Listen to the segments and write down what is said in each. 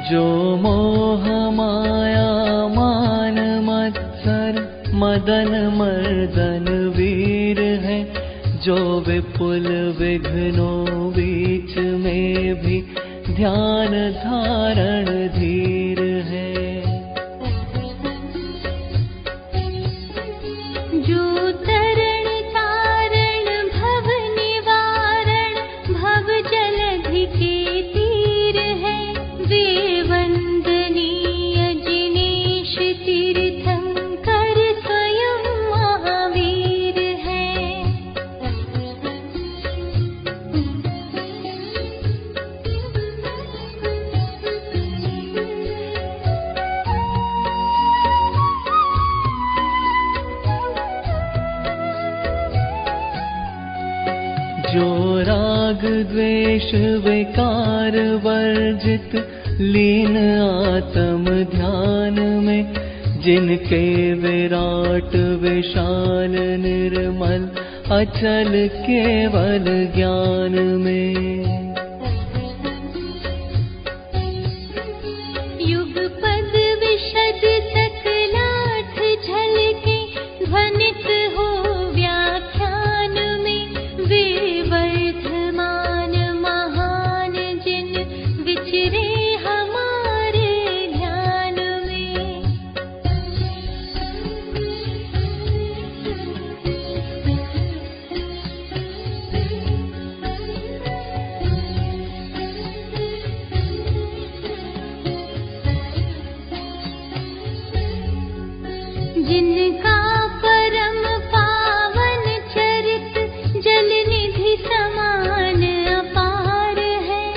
जो मोह माया मान मत्सर मदन मर्दन वीर है, जो विपुल विघ्नों बीच में भी ध्यान धारण धीर है। जो तरण तारण भव निवारण भव जलधि के तीर है, वे वंदनीय जिनेश तीर्थंकर स्वयं महावीर है। जो राग द्वेष विकार वर्जित लीन आत्म ध्यान में, जिनके विराट विशाल निर्मल अचल केवल ज्ञान में। युगपद विशद सकलाठ झलके ध्वनित हो व्याख्यान में, वे वर्धमान महान जिन विचरे हमारे ध्यान में। जिनका परम पावन चरित जल निधि समान अपार है,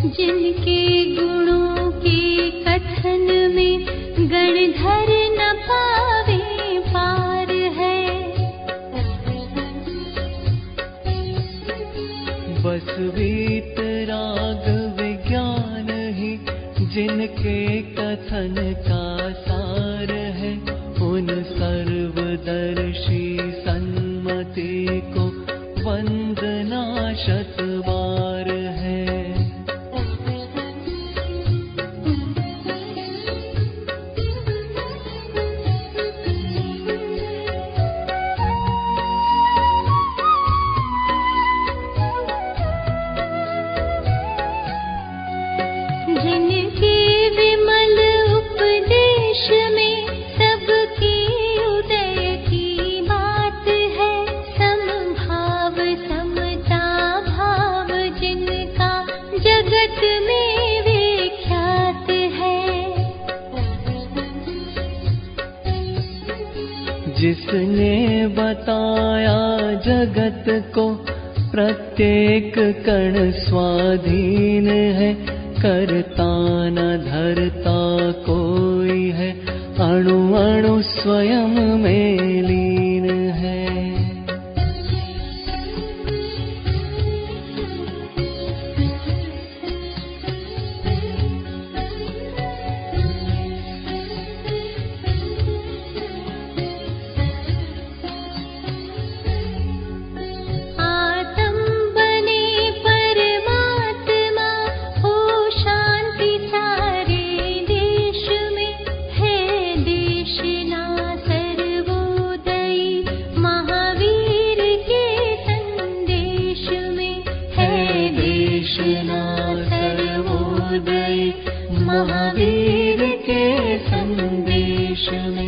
जिनके गुणों के कथन में गणधर न पावे पार है। बस वीतराग विज्ञान ही जिनके कथन का सार है, उन सर्वदर्शी सन्मति को वंदना शतबार है। बताया जगत को, प्रत्येक कण स्वाधीन है, करता न धरता कोई है, अणु अणु स्वयं में लीन है। महावीर के संदेश में।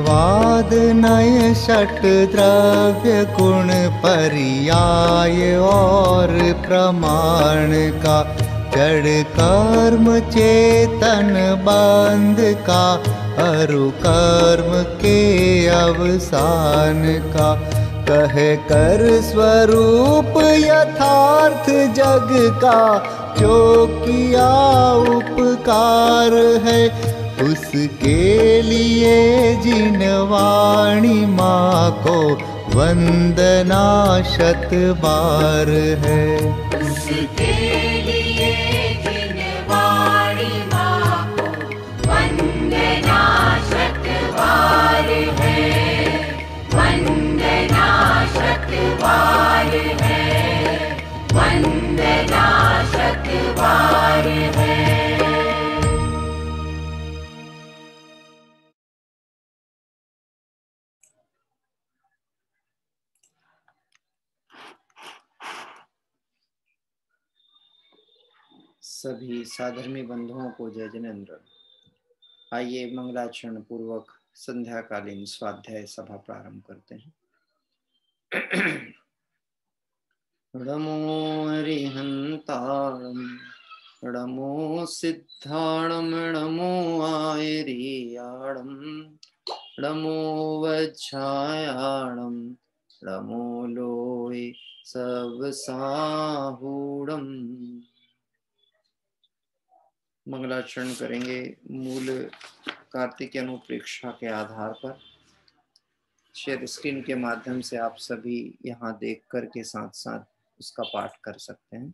वाद नय षट द्रव्य गुण पर्याय और प्रमाण का, जड़ कर्म चेतन बंध का, अरु कर्म के अवसान का, कहे कर स्वरूप यथार्थ जग का, जो किया उपकार है उसके लिए जिन वाणी माँ को वंदना शत बार है। उसके लिए जिन वाणी माँ को वंदना शत बार है, वंदना शत बार है, वंदना शत बार है। सभी साधर्मी बंधुओं को जय जिनेन्द्र। आइए मंगलाचरण पूर्वक संध्याकालीन स्वाध्याय सभा प्रारंभ करते हैं। नमो हरिहंताणं, नमो सिद्धाणं, नमो आयरियाणं, नमो वज्रायाणं, नमो लोहे सब साहूणम्। मंगलाचरण करेंगे मूल कार्तिक अनुप्रेक्षा के आधार पर। शेयर स्क्रीन के माध्यम से आप सभी यहाँ देख कर के साथ साथ उसका पाठ कर सकते हैं।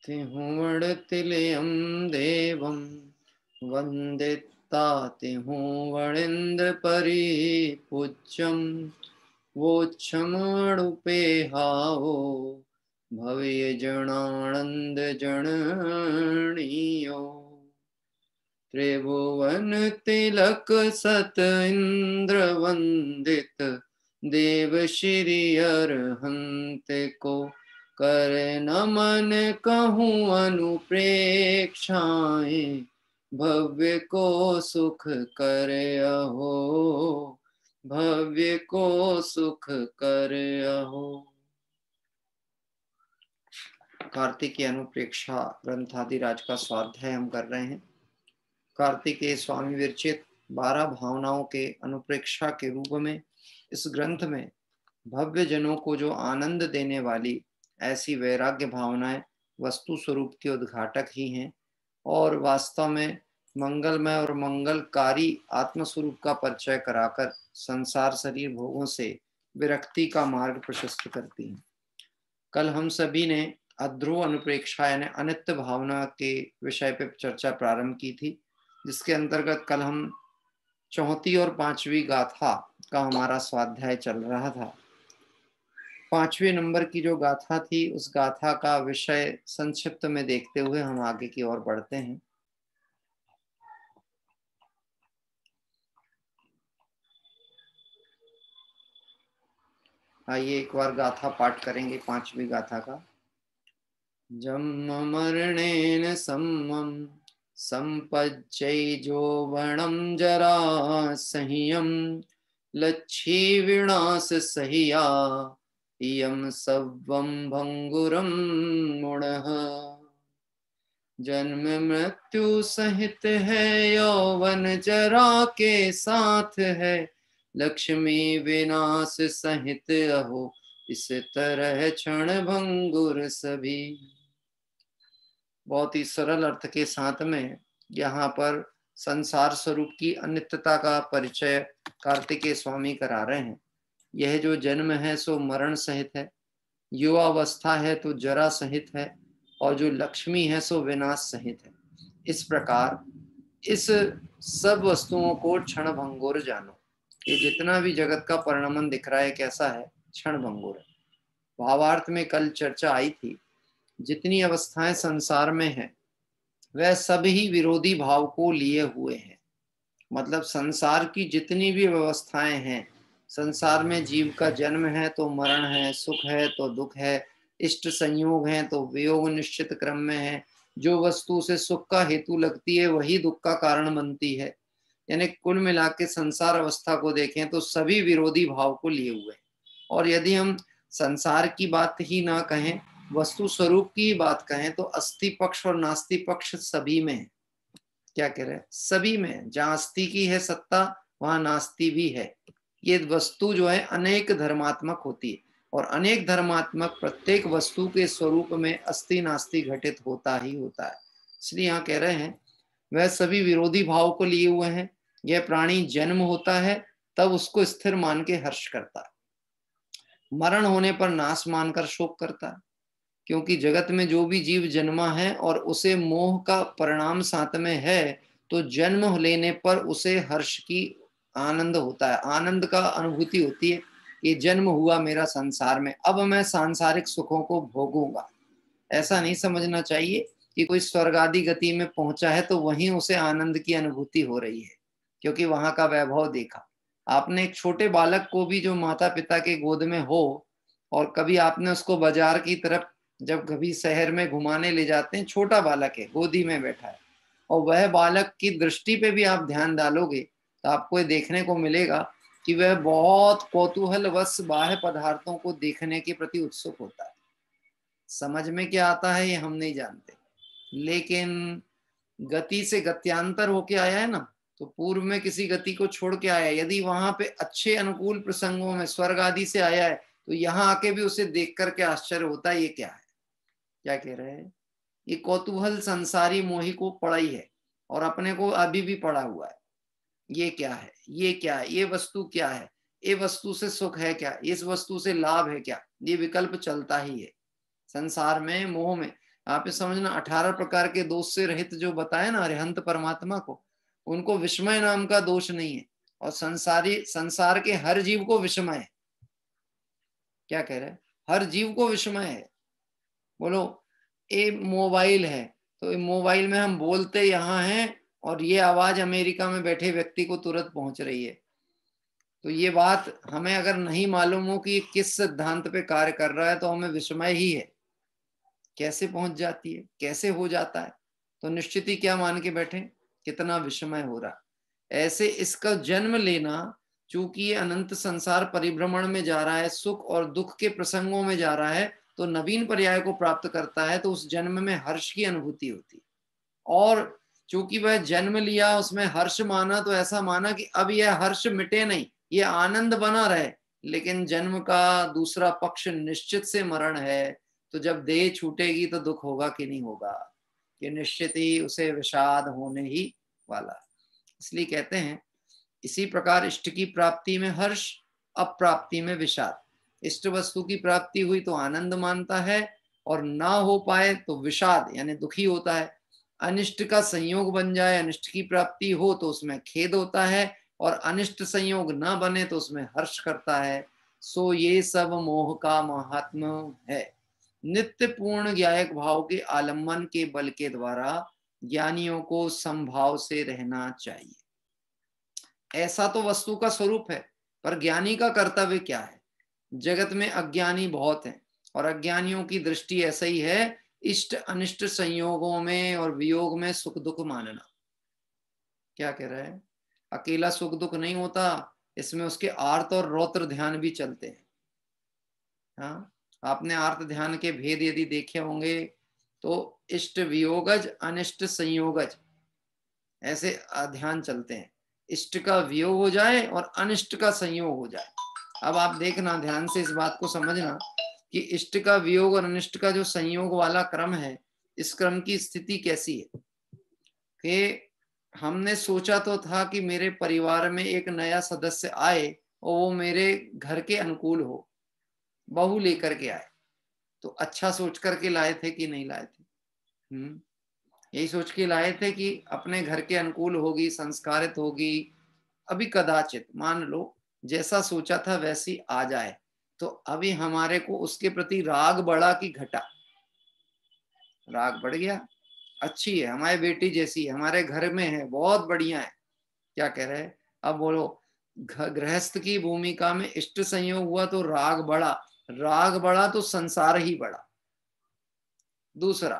तिहुवड़तिलयं देवं वंदिता तिहुवड़ेन्द्र परिपूज्यं, वोच्छमणुपेहावो भव्य जनानंद जननीयो। त्रिभुवन तिलक सत इंद्र वंदित, देव श्री अरहंत को कर नमन कहूँ अनुप्रेक्षाएं, भव्य को सुख कर अहो, भव्य को सुख कर अहो। कार्तिक अनुप्रेक्षा ग्रंथादिराज का स्वाध्याय हम कर रहे हैं। कार्तिकेय स्वामी विरचित 12 भावनाओं के अनुप्रेक्षा के रूप में इस ग्रंथ में भव्य जनों को जो आनंद देने वाली ऐसी वैराग्य भावनाएं वस्तु स्वरूप के उद्घाटक ही हैं, और वास्तव में मंगलमय और मंगलकारी आत्म स्वरूप का परिचय कराकर संसार शरीर भोगों से विरक्ति का मार्ग प्रशस्त करती हैं। कल हम सभी ने अध्रुव अनुप्रेक्षा यानी अनित्य भावना के विषय पे चर्चा प्रारंभ की थी, जिसके अंतर्गत कल हम चौथी और पांचवी गाथा का हमारा स्वाध्याय चल रहा था। पांचवें नंबर की जो गाथा थी, उस गाथा का विषय संक्षिप्त में देखते हुए हम आगे की ओर बढ़ते हैं। आइए एक बार गाथा पाठ करेंगे पांचवी गाथा का। जन्म मरणेन सम्मम संपज्जै यौवनं जरा संयम लच्छी विनाश सहिया इयं सव्वं भंगुरं मुणः। जन्म मृत्यु सहित है यौवन जरा के साथ है, लक्ष्मी विनाश सहित अहो इस तरह क्षण भंगुर सभी। बहुत ही सरल अर्थ के साथ में यहाँ पर संसार स्वरूप की अनित्यता का परिचय कार्तिकेय स्वामी करा रहे हैं। यह जो जन्म है सो मरण सहित है, युवावस्था है तो जरा सहित है, और जो लक्ष्मी है सो विनाश सहित है। इस प्रकार इस सब वस्तुओं को क्षण भंगुर जानो। ये जितना भी जगत का परिणमन दिख रहा है कैसा है, क्षण भंगुर है। भावार्थ में कल चर्चा आई थी, जितनी अवस्थाएं संसार में हैं वह सभी विरोधी भाव को लिए हुए हैं। मतलब संसार की जितनी भी व्यवस्थाएं हैं, संसार में जीव का जन्म है तो मरण है, सुख है तो दुख है, इष्ट संयोग है तो वियोग निश्चित क्रम में है। जो वस्तु से सुख का हेतु लगती है वही दुख का कारण बनती है। यानी कुल मिला के संसार अवस्था को देखें तो सभी विरोधी भाव को लिए हुए हैं। और यदि हम संसार की बात ही ना कहें, वस्तु स्वरूप की बात कहें, तो अस्थि पक्ष और नास्ति पक्ष सभी में है। क्या कह रहे हैं, सभी में। जहां अस्थि की है सत्ता वहां नास्ति भी है। ये वस्तु जो है अनेक धर्मात्मक होती है, और अनेक धर्मात्मक प्रत्येक वस्तु के स्वरूप में अस्थि नास्ति घटित होता ही होता है। इसलिए यहाँ कह रहे हैं वह सभी विरोधी भाव को लिए हुए हैं। यह प्राणी जन्म होता है तब उसको स्थिर मान के हर्ष करता है, मरण होने पर नाश मानकर शोक करता है। क्योंकि जगत में जो भी जीव जन्मा है और उसे मोह का परिणाम साथ में है, तो जन्म लेने पर उसे हर्ष की आनंद होता है, आनंद का अनुभूति होती है कि जन्म हुआ मेरा संसार में, अब मैं सांसारिक सुखों को भोगूंगा। ऐसा नहीं समझना चाहिए कि कोई स्वर्ग आदि गति में पहुंचा है तो वहीं उसे आनंद की अनुभूति हो रही है, क्योंकि वहां का वैभव देखा। आपने एक छोटे बालक को भी जो माता पिता के गोद में हो, और कभी आपने उसको बाजार की तरफ जब कभी शहर में घुमाने ले जाते हैं, छोटा बालक है, गोदी में बैठा है, और वह बालक की दृष्टि पे भी आप ध्यान डालोगे तो आपको ये देखने को मिलेगा कि वह बहुत कौतूहलवश बाह्य पदार्थों को देखने के प्रति उत्सुक होता है। समझ में क्या आता है ये हम नहीं जानते, लेकिन गति से गत्यांतर होके आया है ना, तो पूर्व में किसी गति को छोड़ के आया, यदि वहां पे अच्छे अनुकूल प्रसंगों में स्वर्ग आदि से आया है तो यहाँ आके भी उसे देख करके आश्चर्य होता है, ये क्या है। क्या कह रहे हैं, ये कौतूहल संसारी मोही को पड़ा ही है, और अपने को अभी भी पड़ा हुआ है। ये क्या है, ये क्या है, ये वस्तु क्या है, ये वस्तु से सुख है क्या, इस वस्तु से लाभ है क्या, ये विकल्प चलता ही है संसार में, मोह में। आप ये समझना 18 प्रकार के दोष से रहित जो बताए ना अरिहंत परमात्मा को, उनको विस्मय नाम का दोष नहीं है, और संसार के हर जीव को विस्मय है। क्या कह रहे हैं, हर जीव को विस्मय है। बोलो ये मोबाइल है, तो मोबाइल में हम बोलते यहाँ हैं और ये आवाज अमेरिका में बैठे व्यक्ति को तुरंत पहुंच रही है। तो ये बात हमें अगर नहीं मालूम हो कि किस सिद्धांत पे कार्य कर रहा है तो हमें विस्मय ही है, कैसे पहुंच जाती है, कैसे हो जाता है, तो निश्चित ही क्या मान के बैठे, कितना विस्मय हो रहा। ऐसे इसका जन्म लेना, चूंकि ये अनंत संसार परिभ्रमण में जा रहा है, सुख और दुख के प्रसंगों में जा रहा है, तो नवीन पर्याय को प्राप्त करता है, तो उस जन्म में हर्ष की अनुभूति होती। और चूंकि वह जन्म लिया, उसमें हर्ष माना, तो ऐसा माना कि अब यह हर्ष मिटे नहीं, ये आनंद बना रहे। लेकिन जन्म का दूसरा पक्ष निश्चित से मरण है, तो जब देह छूटेगी तो दुख होगा कि नहीं होगा, ये निश्चित ही उसे विषाद होने ही वाला। इसलिए कहते हैं इसी प्रकार इष्ट की प्राप्ति में हर्ष, अप्राप्ति में विषाद। इष्ट वस्तु की प्राप्ति हुई तो आनंद मानता है, और ना हो पाए तो विषाद यानी दुखी होता है। अनिष्ट का संयोग बन जाए, अनिष्ट की प्राप्ति हो तो उसमें खेद होता है, और अनिष्ट संयोग ना बने तो उसमें हर्ष करता है। सो ये सब मोह का महात्म्य है। नित्य पूर्ण ज्ञायक भाव के आलम्बन के बल के द्वारा ज्ञानियों को समभाव से रहना चाहिए। ऐसा तो वस्तु का स्वरूप है, पर ज्ञानी का कर्तव्य क्या है? जगत में अज्ञानी बहुत हैं, और अज्ञानियों की दृष्टि ऐसा ही है, इष्ट अनिष्ट संयोगों में और वियोग में सुख दुख मानना। क्या कह रहा है? अकेला सुख दुख नहीं होता, इसमें उसके आर्त और रौद्र ध्यान भी चलते हैं। हाँ, आपने आर्त ध्यान के भेद यदि देखे होंगे तो इष्ट वियोगज अनिष्ट संयोगज ऐसे ध्यान चलते हैं। इष्ट का वियोग हो जाए और अनिष्ट का संयोग हो जाए। अब आप देखना ध्यान से, इस बात को समझना कि इष्ट का वियोग और अनिष्ट का जो संयोग वाला क्रम है, इस क्रम की स्थिति कैसी है कि हमने सोचा तो था कि मेरे परिवार में एक नया सदस्य आए और वो मेरे घर के अनुकूल हो, बहू लेकर के आए, तो अच्छा सोच करके लाए थे कि नहीं लाए थे? यही सोच के लाए थे कि अपने घर के अनुकूल होगी, संस्कारित होगी। अभी कदाचित मान लो जैसा सोचा था वैसी आ जाए, तो अभी हमारे को उसके प्रति राग बढ़ा कि घटा? राग बढ़ गया। अच्छी है, हमारी बेटी जैसी है, हमारे घर में है, बहुत बढ़िया है। क्या कह रहे हैं? अब बोलो, गृहस्थ की भूमिका में इष्ट संयोग हुआ तो राग बढ़ा, राग बढ़ा तो संसार ही बढ़ा। दूसरा,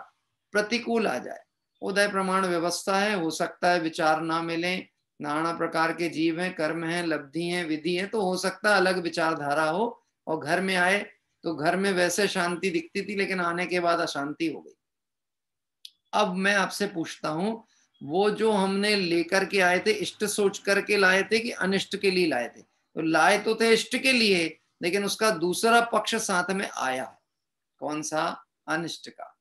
प्रतिकूल आ जाए, उदय प्रमाण व्यवस्था है, हो सकता है विचार ना मिले, नाना प्रकार के जीव हैं, कर्म हैं, लब्धि हैं, विधि है, तो हो सकता है अलग विचारधारा हो, और घर में आए तो घर में वैसे शांति दिखती थी लेकिन आने के बाद अशांति हो गई। अब मैं आपसे पूछता हूं, वो जो हमने लेकर के आए थे, इष्ट सोच करके लाए थे कि अनिष्ट के लिए लाए थे? तो लाए तो थे इष्ट के लिए, लेकिन उसका दूसरा पक्ष साथ में आया। कौन सा? अनिष्ट का।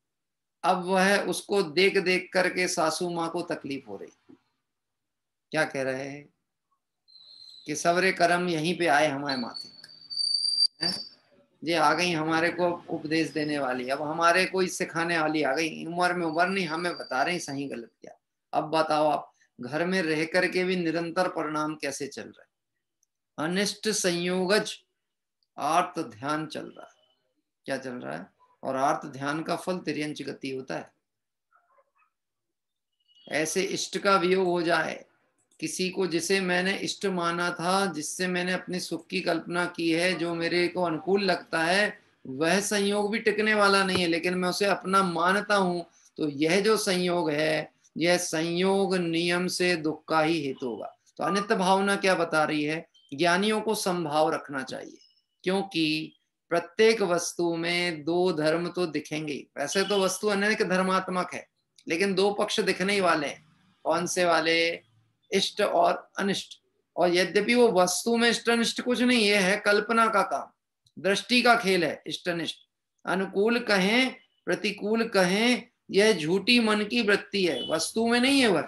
अब वह उसको देख देख करके सासू माँ को तकलीफ हो रही। क्या कह रहे हैं कि सवरे कर्म यहीं पे आए हमारे माथे हैं? ये आ गई हमारे को उपदेश देने वाली, अब हमारे को सिखाने वाली आ गई। उम्र में उम्र नहीं, हमें बता रहे सही गलत क्या। अब बताओ आप, घर में रह करके भी निरंतर परिणाम कैसे चल रहा है? अनिष्ट संयोगज आर्त ध्यान चल रहा है। क्या चल रहा है? और आर्त ध्यान का फल तिर्यंच गति होता है। ऐसे इष्ट का वियोग हो जाए, किसी को जिसे मैंने इष्ट माना था, जिससे मैंने अपनी सुख की कल्पना की है, जो मेरे को अनुकूल लगता है, वह संयोग भी टिकने वाला नहीं है, लेकिन मैं उसे अपना मानता हूं, तो यह जो संयोग है, यह संयोग नियम से दुख का ही हेतु होगा। तो अनित्य भावना क्या बता रही है? ज्ञानियों को समभाव रखना चाहिए, क्योंकि प्रत्येक वस्तु में दो धर्म तो दिखेंगे। वैसे तो वस्तु अनेक धर्मात्मक है, लेकिन दो पक्ष दिखने ही वाले हैं। कौन से वाले? इष्ट और अनिष्ट। और यद्यपि वो वस्तु में इष्ट अनिष्ट कुछ नहीं, ये है कल्पना का काम, दृष्टि का खेल है। इष्ट अनिष्ट, अनुकूल कहें प्रतिकूल कहें, यह झूठी मन की वृत्ति है, वस्तु में नहीं है, वह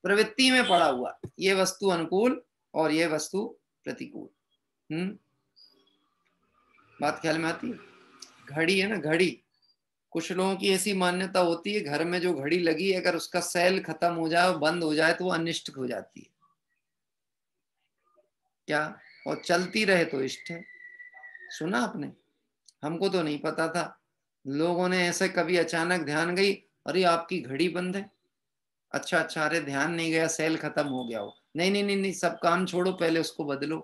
प्रवृत्ति में पड़ा हुआ। ये वस्तु अनुकूल और ये वस्तु प्रतिकूल। बात ख्याल में आती है? घड़ी है ना, घड़ी, कुछ लोगों की ऐसी मान्यता होती है, घर में जो घड़ी लगी है, अगर उसका सेल खत्म हो जाए, बंद हो जाए, तो वो अनिष्ट हो जाती है। क्या? और चलती रहे तो इष्ट है। सुना आपने? हमको तो नहीं पता था, लोगों ने ऐसे कभी अचानक ध्यान गई, अरे आपकी घड़ी बंद है। अच्छा अच्छा, अरे ध्यान नहीं गया, सेल खत्म हो गया हो। नहीं नहीं नहीं नहीं, सब काम छोड़ो, पहले उसको बदलो।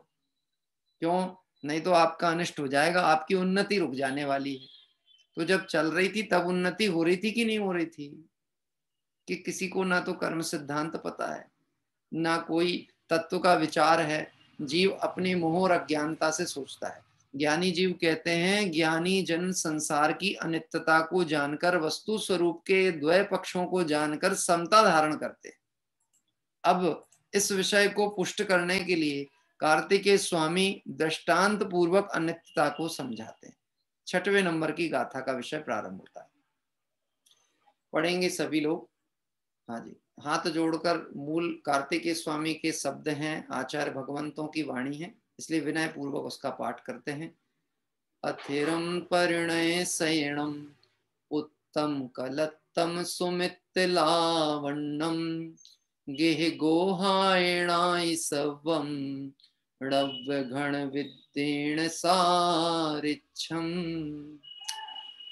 क्यों? नहीं तो आपका अनिष्ट हो जाएगा, आपकी उन्नति रुक जाने वाली है। तो जब चल रही थी तब उन्नति हो रही थी कि नहीं हो रही थी? कि किसी को ना तो कर्म सिद्धांत पता है, ना कोई तत्व का विचार है। जीव अपनी मोह और अज्ञानता से सोचता है। ज्ञानी जीव कहते हैं, ज्ञानी जन संसार की अनित्यता को जानकर, वस्तु स्वरूप के द्वय पक्षों को जानकर समता धारण करते हैं। अब इस विषय को पुष्ट करने के लिए कार्तिकेय स्वामी दृष्टांत पूर्वक अनित्यता को समझाते हैं। 6वें नंबर की गाथा का विषय प्रारंभ होता है। पढ़ेंगे सभी लोग। हाँ जी, हाथ जोड़कर। मूल कार्तिकेय स्वामी के शब्द हैं, आचार्य भगवंतों की वाणी है। इसलिए विनय पूर्वक उसका पाठ करते हैं। अथिरम परिणय शयनम उत्तम कलत्तम सुमित लावण्यम गेह गोहायणाय सवम णव्य घन विद्येण सारिच्छम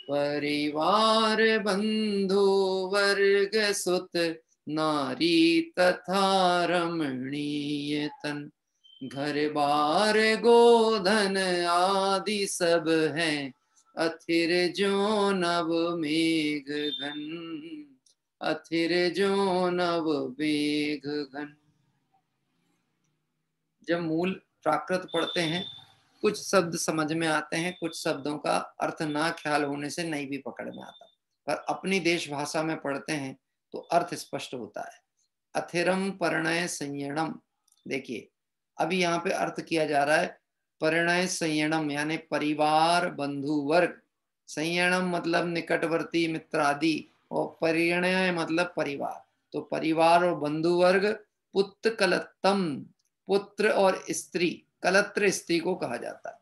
परिवार बंधु वर्ग सुत नारी तथा रमणीय तन घर बार गोधन आदि सब हैं अथिर जो नव मेघ घन अथिर जो नव मेघ घन। जब मूल प्राकृत पढ़ते हैं कुछ शब्द समझ में आते हैं, कुछ शब्दों का अर्थ ना ख्याल होने से नहीं भी पकड़ में आता, पर अपनी देश भाषा में पढ़ते हैं तो अर्थ स्पष्ट होता है। अथिरम परिणय संयणम, देखिए अभी यहाँ पे अर्थ किया जा रहा है परिणय संयणम यानी परिवार बंधु वर्ग, संयणम मतलब निकटवर्ती मित्र आदि, और परिणय मतलब परिवार, तो परिवार और बंधु वर्ग, पुत्र कलत्तम पुत्र और स्त्री, कलत्र स्त्री को कहा जाता है,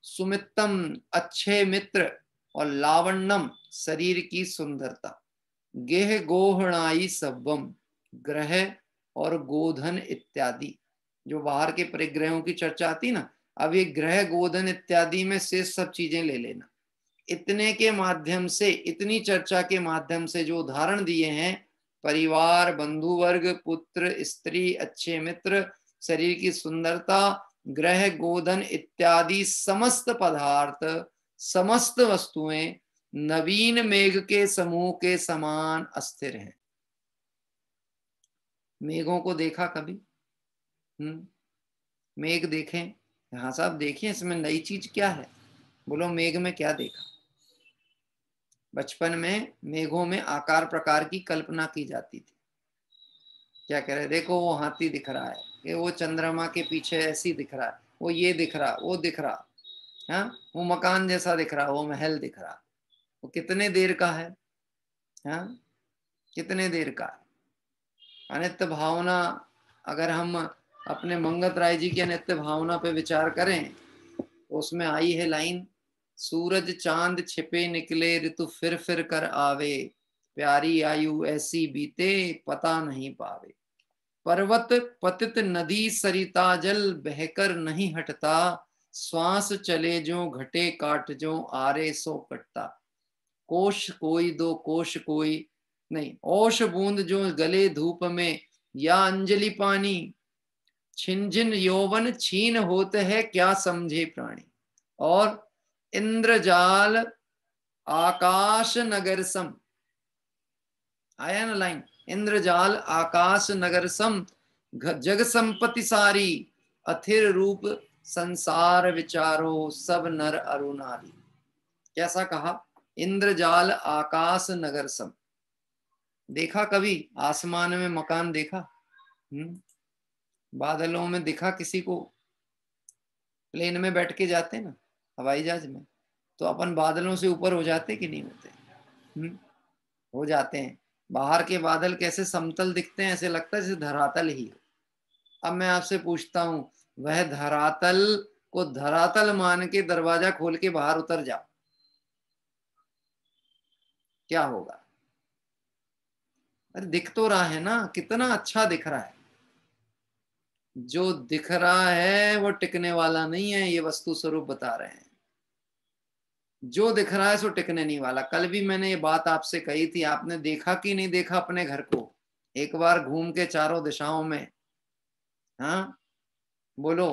सुमित्तम अच्छे मित्र, और लावण्यम शरीर की सुंदरता, गेह गोहणाई सब्बम ग्रह और गोधन इत्यादि, जो बाहर के परिग्रहों की चर्चा आती ना, अब ये ग्रह गोधन इत्यादि में से सब चीजें ले लेना। इतने के माध्यम से, इतनी चर्चा के माध्यम से जो उदाहरण दिए हैं, परिवार बंधु वर्ग पुत्र स्त्री अच्छे मित्र शरीर की सुंदरता ग्रह गोधन इत्यादि समस्त पदार्थ समस्त वस्तुएं नवीन मेघ के समूह के समान अस्थिर हैं। मेघों को देखा कभी? मेघ देखें, हाँ साहब देखिए, इसमें नई चीज क्या है? बोलो मेघ में क्या देखा? बचपन में मेघों में आकार प्रकार की कल्पना की जाती थी। क्या कह रहे, देखो वो हाथी दिख रहा है, ये वो चंद्रमा के पीछे ऐसी दिख रहा है, वो ये दिख रहा, वो दिख रहा, हाँ वो मकान जैसा दिख रहा, वो महल दिख रहा, वो कितने देर का है, हाँ कितने देर का है। अनित्य भावना, अगर हम अपने मंगत राय जी की अनित्य भावना पे विचार करें तो उसमें आई है लाइन, सूरज चांद छिपे निकले ऋतु फिर कर आवे, प्यारी आयु ऐसी बीते पता नहीं पावे, पर्वत पतित नदी सरिता जल बहकर नहीं हटता, श्वास चले जो घटे काट जो आरे सो कटता, कोश कोई दो कोश कोई नहीं, ओश बूंद जो गले धूप में या अंजलि पानी, छिंझिन यौवन छीन होते है क्या समझे प्राणी, और इंद्रजाल आकाश नगर सम, आया ना लाइन, इंद्रजाल आकाश नगर सम जग संपत्ति सारी, अथिर रूप संसार विचारो सब नर अरु नारी। कैसा कहा? इंद्रजाल आकाश नगर सम, देखा कभी आसमान में मकान देखा? बादलों में दिखा किसी को? प्लेन में बैठ के जाते ना, हवाई जहाज में, तो अपन बादलों से ऊपर हो जाते कि नहीं होते? हो जाते हैं। बाहर के बादल कैसे समतल दिखते हैं, ऐसे लगता है जैसे धरातल ही हो। अब मैं आपसे पूछता हूं, वह धरातल को धरातल मान के दरवाजा खोल के बाहर उतर जाओ, क्या होगा? अरे दिख तो रहा है ना, कितना अच्छा दिख रहा है। जो दिख रहा है वो टिकने वाला नहीं है, ये वस्तु स्वरूप बता रहे हैं। जो दिख रहा है सो टिकने नहीं वाला। कल भी मैंने ये बात आपसे कही थी, आपने देखा कि नहीं देखा अपने घर को? एक बार घूम के चारों दिशाओं में, हाँ बोलो,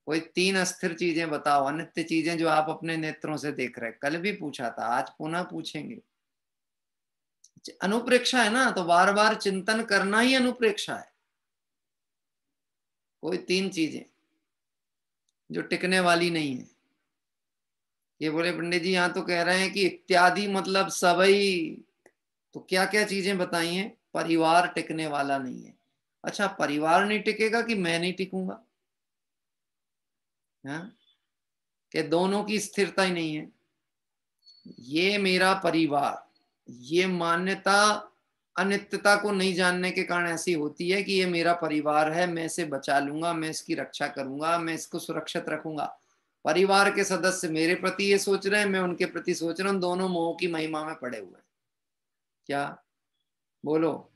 कोई 3 अस्थिर चीजें बताओ, अनित्य चीजें जो आप अपने नेत्रों से देख रहे। कल भी पूछा था, आज पुनः पूछेंगे। अनुप्रेक्षा है ना, तो बार बार चिंतन करना ही अनुप्रेक्षा है। कोई 3 चीजें जो टिकने वाली नहीं है। ये बोले पंडित जी यहाँ तो कह रहे हैं कि इत्यादि मतलब सबई, तो क्या क्या चीजें बताई हैं? परिवार टिकने वाला नहीं है। अच्छा, परिवार नहीं टिकेगा कि मैं नहीं टिकूंगा? हाँ, कि दोनों की स्थिरता ही नहीं है। ये मेरा परिवार, ये मान्यता अनित्यता को नहीं जानने के कारण ऐसी होती है कि ये मेरा परिवार है, मैं इसे बचा लूंगा, मैं इसकी रक्षा करूंगा, मैं इसको सुरक्षित रखूंगा। परिवार के सदस्य मेरे प्रति ये सोच रहे हैं, मैं उनके प्रति सोच रहा हूँ, दोनों मोह की महिमा में पड़े हुए हैं। क्या बोलो,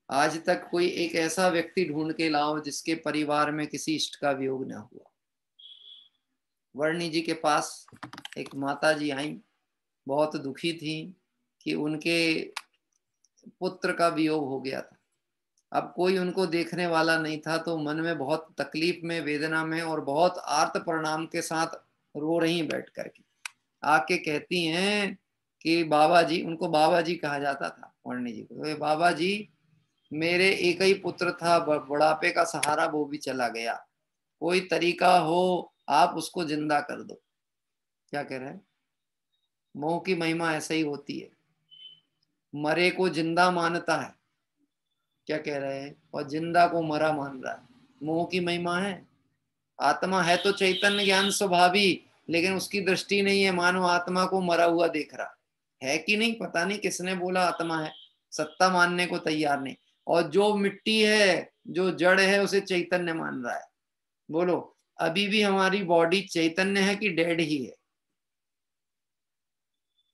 आज तक कोई एक ऐसा व्यक्ति ढूंढ के लाओ जिसके परिवार में किसी इष्ट का वियोग न हुआ। वर्णी जी के पास एक माता जी आई, बहुत दुखी थी कि उनके पुत्र का वियोग हो गया था। अब कोई उनको देखने वाला नहीं था, तो मन में बहुत तकलीफ में, वेदना में और बहुत आर्त परिणाम के साथ रो रही बैठ करके। आके कहती हैं कि बाबा जी, उनको बाबा जी कहा जाता था वर्णी जी को, बाबा जी मेरे एक ही पुत्र था, बुढ़ापे का सहारा, वो भी चला गया, कोई तरीका हो आप उसको जिंदा कर दो। क्या कह रहे हैं? मोह की महिमा ऐसे ही होती है, मरे को जिंदा मानता है। क्या कह रहे हैं? और जिंदा को मरा मान रहा है। मोह की महिमा है। आत्मा है तो चैतन्य ज्ञान स्वभावी, लेकिन उसकी दृष्टि नहीं है, मानो आत्मा को मरा हुआ देख रहा है कि नहीं, पता नहीं किसने बोला आत्मा है, सत्ता मानने को तैयार नहीं। और जो मिट्टी है, जो जड़ है, उसे चैतन्य मान रहा है। बोलो, अभी भी हमारी बॉडी चैतन्य है कि डेड ही है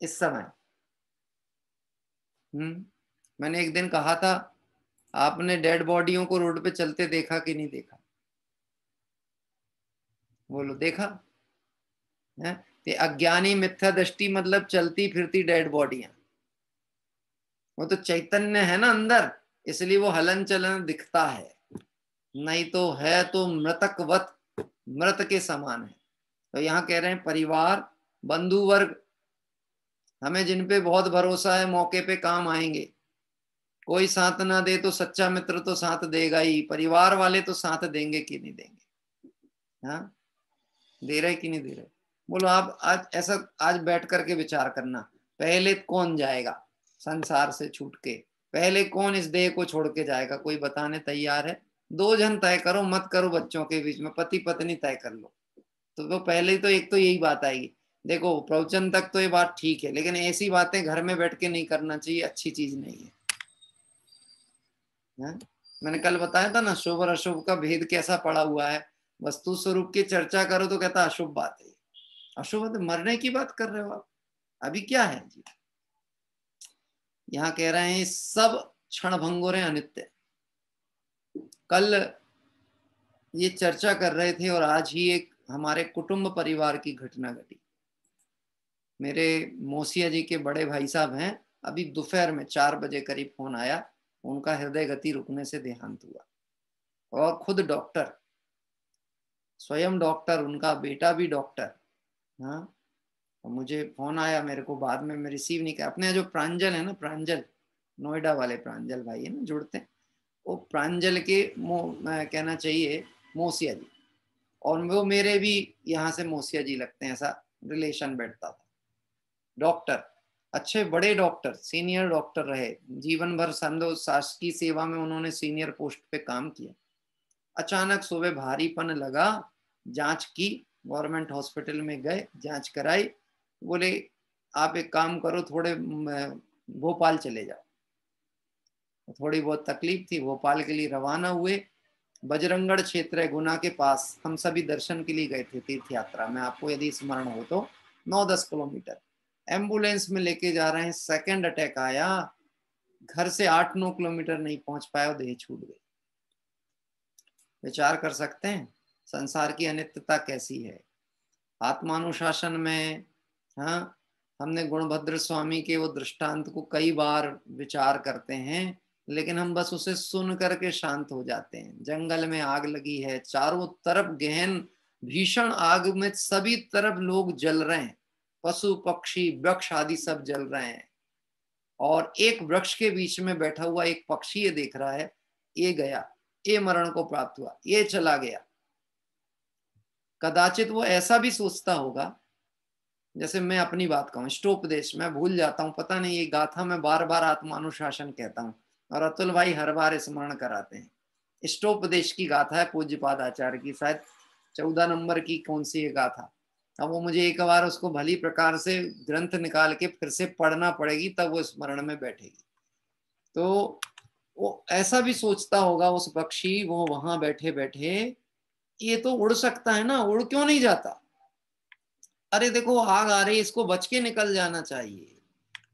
इस समय? मैंने एक दिन कहा था, आपने डेड बॉडियों को रोड पे चलते देखा कि नहीं देखा? बोलो, देखा है? ये अज्ञानी मिथ्या दृष्टि मतलब चलती फिरती डेड बॉडियां। वो तो चैतन्य है ना अंदर, इसलिए वो हलन चलन दिखता है, नहीं तो है तो मृतकवत, मृत के समान है। तो यहाँ कह रहे हैं परिवार, बंधु वर्ग, हमें जिन पे बहुत भरोसा है, मौके पे काम आएंगे। कोई साथ ना दे तो सच्चा मित्र तो साथ देगा ही, परिवार वाले तो साथ देंगे कि नहीं देंगे? हाँ, दे रहे कि नहीं दे रहे? बोलो, आप आज ऐसा आज बैठ करके विचार करना, पहले कौन जाएगा संसार से छूट के? पहले कौन इस देह को छोड़ के जाएगा? कोई बताने तैयार है? 2 जन तय करो, मत करो बच्चों के बीच में, पति पत्नी तय कर लो। तो पहले तो एक तो यही बात आएगी। देखो, प्रवचन तक तो ये बात ठीक है, लेकिन ऐसी बातें घर में बैठ के नहीं करना चाहिए, अच्छी चीज नहीं है। मैंने कल बताया था ना, शुभ और अशुभ का भेद कैसा पड़ा हुआ है। वस्तु स्वरूप की चर्चा करो तो कहता अशुभ बात है, अशुभ तो मरने की बात कर रहे हो आप, अभी क्या है जी? यहाँ कह रहे हैं सब क्षण भंगुर अनित्य। कल ये चर्चा कर रहे थे और आज ही एक हमारे कुटुंब परिवार की घटना घटी। मेरे मौसिया जी के बड़े भाई साहब हैं, अभी दोपहर में 4 बजे करीब फोन आया, उनका हृदय गति रुकने से देहांत हुआ। और खुद डॉक्टर, स्वयं डॉक्टर, उनका बेटा भी डॉक्टर। हाँ, मुझे फोन आया, मेरे को बाद में मैं रिसीव नहीं किया। अपने जो प्रांजल है ना, प्रांजल, नोएडा वाले प्रांजल भाई है ना, जुड़ते हैं, वो प्रांजल के मैं कहना चाहिए मौसिया जी, और वो मेरे भी यहाँ से मौसिया जी लगते हैं, ऐसा रिलेशन बैठता था। डॉक्टर, अच्छे बड़े डॉक्टर, सीनियर डॉक्टर रहे, जीवन भर शासकीय सेवा में उन्होंने सीनियर पोस्ट पे काम किया। अचानक सुबह भारीपन लगा, जांच की, गवर्नमेंट हॉस्पिटल में गए, जांच कराई, बोले आप एक काम करो, थोड़े भोपाल चले जाओ। थोड़ी बहुत तकलीफ थी, भोपाल के लिए रवाना हुए। बजरंगगढ़ क्षेत्र है गुना के पास, हम सभी दर्शन के लिए गए थे, तीर्थ यात्रा में, आपको यदि स्मरण हो तो 9-10 किलोमीटर। एम्बुलेंस में लेके जा रहे हैं, सेकंड अटैक आया, घर से 8-9 किलोमीटर नहीं पहुंच पाया, देह छूट गई। विचार कर सकते हैं संसार की अनित्यता कैसी है। आत्मानुशासन में, हाँ, हमने गुणभद्र स्वामी के वो दृष्टांत को कई बार विचार करते हैं, लेकिन हम बस उसे सुन करके शांत हो जाते हैं। जंगल में आग लगी है, चारों तरफ गहन भीषण आग में सभी तरफ लोग जल रहे हैं, पशु पक्षी वृक्ष आदि सब जल रहे हैं, और एक वृक्ष के बीच में बैठा हुआ एक पक्षी ये देख रहा है, ये गया, ये मरण को प्राप्त हुआ, ये चला गया। कदाचित वो ऐसा भी सोचता होगा, जैसे मैं अपनी बात कहूँ, इष्टोपदेश मैं भूल जाता हूँ, पता नहीं ये गाथा मैं बार बार आत्मानुशासन कहता हूँ, और अतुल भाई हर बार स्मरण कराते हैं। इष्टोपदेश की गाथा है पूज्यपाद आचार्य की, शायद 14 नंबर की कौन सी ये गाथा। अब वो मुझे एक बार उसको भली प्रकार से ग्रंथ निकाल के फिर से पढ़ना पड़ेगी, तब वो स्मरण में बैठेगी। तो वो ऐसा भी सोचता होगा उस पक्षी, वो वहां बैठे बैठे, ये तो उड़ सकता है ना, उड़ क्यों नहीं जाता? अरे देखो आग आ रही, इसको बच के निकल जाना चाहिए।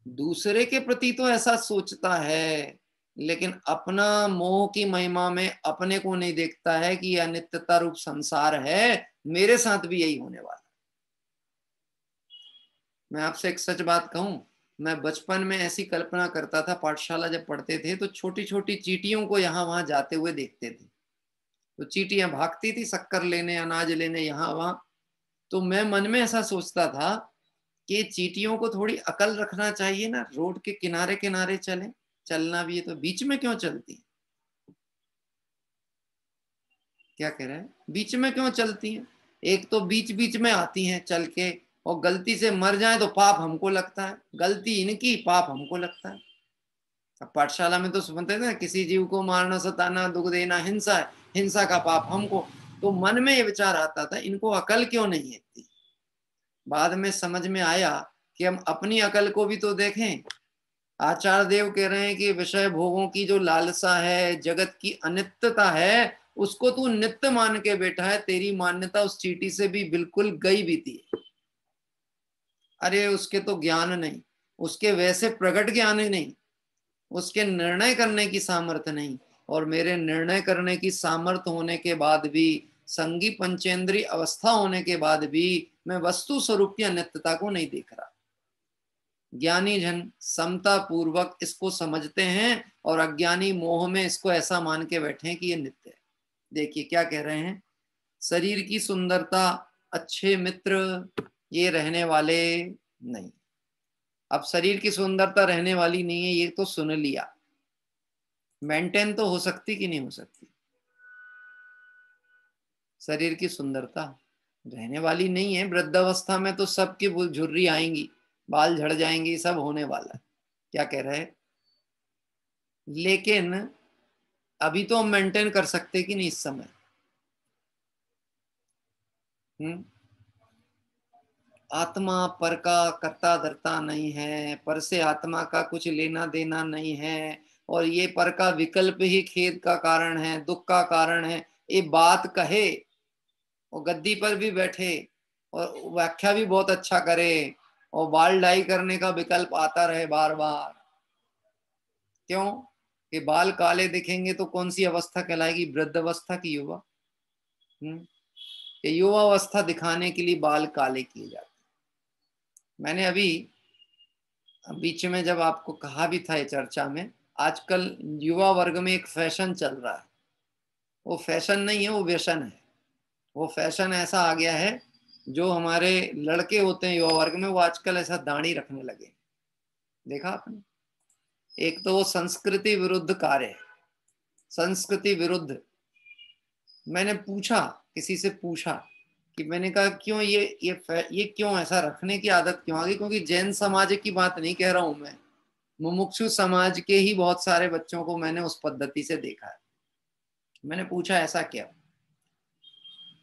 दूसरे के प्रति तो ऐसा सोचता है, लेकिन अपना मोह की महिमा में अपने को नहीं देखता है कि यह अनित्यता रूप संसार है, मेरे साथ भी यही होने वाला। मैं आपसे एक सच बात कहूं, मैं बचपन में ऐसी कल्पना करता था, पाठशाला जब पढ़ते थे तो छोटी छोटी चींटियों को यहाँ वहां जाते हुए देखते थे। तो चींटियां भागती थी शक्कर लेने, अनाज लेने, यहाँ वहां। तो मैं मन में ऐसा सोचता था कि चींटियों को थोड़ी अकल रखना चाहिए ना, रोड के किनारे किनारे चले, चलना भी है तो बीच में क्यों चलती है? क्या कह रहे हैं, बीच में क्यों चलती हैं? एक तो बीच बीच में आती हैं चल के, और गलती से मर जाए तो पाप हमको लगता है, गलती इनकी, पाप हमको लगता है। अब पाठशाला में तो सुनते थे ना, किसी जीव को मारना, सताना, दुख देना हिंसा है, हिंसा का पाप हमको। तो मन में ये विचार आता था, इनको अकल क्यों नहीं है इतनी। बाद में समझ में आया कि हम अपनी अकल को भी तो देखें। आचार्य देव कह रहे हैं कि विषय भोगों की जो लालसा है, जगत की अनित्यता है, उसको तू नित्य मान के बैठा है। तेरी मान्यता उस चींटी से भी बिल्कुल गई भी थी। अरे उसके तो ज्ञान नहीं, उसके वैसे प्रकट ज्ञान ही नहीं, उसके निर्णय करने की सामर्थ्य नहीं। और मेरे निर्णय करने की सामर्थ्य होने के बाद भी, संगी पंचेंद्रीय अवस्था होने के बाद भी, मैं वस्तु स्वरूप की अनित्यता को नहीं देख रहा। ज्ञानी जन समता पूर्वक इसको समझते हैं, और अज्ञानी मोह में इसको ऐसा मान के बैठे हैं कि ये नित्य है। देखिए क्या कह रहे हैं, शरीर की सुंदरता, अच्छे मित्र, ये रहने वाले नहीं। अब शरीर की सुंदरता रहने वाली नहीं है, ये तो सुन लिया। मेंटेन तो हो सकती कि नहीं हो सकती? शरीर की सुंदरता रहने वाली नहीं है। वृद्धावस्था में तो सबकी झुर्री आएंगी, बाल झड़ जाएंगी, सब होने वाला है। क्या कह रहे हैं? लेकिन अभी तो हम मेंटेन कर सकते कि नहीं इस समय? आत्मा पर का करता धरता नहीं है, पर से आत्मा का कुछ लेना देना नहीं है, और ये पर का विकल्प ही खेद का कारण है, दुख का कारण है। ये बात कहे और गद्दी पर भी बैठे और व्याख्या भी बहुत अच्छा करे, और बाल डाई करने का विकल्प आता रहे बार बार। क्यों? कि बाल काले दिखेंगे तो कौन सी अवस्था कहलाएगी, वृद्ध अवस्था की युवा? ये युवा अवस्था दिखाने के लिए बाल काले किए जाते। मैंने अभी बीच में जब आपको कहा भी था ये चर्चा में, आजकल युवा वर्ग में एक फैशन चल रहा है। वो फैशन नहीं है, वो व्यसन है। वो फैशन ऐसा आ गया है, जो हमारे लड़के होते हैं युवा वर्ग में, वो आजकल ऐसा दाढ़ी रखने लगे। देखा आपने? एक तो वो संस्कृति विरुद्ध कार्य है, संस्कृति विरुद्ध। मैंने पूछा, किसी से पूछा कि, मैंने कहा क्यों ये क्यों ऐसा रखने की आदत क्यों आ गई? क्योंकि जैन समाज की बात नहीं कह रहा हूं मैं, मुमुक्षु समाज के ही बहुत सारे बच्चों को मैंने उस पद्धति से देखा है। मैंने पूछा ऐसा क्या?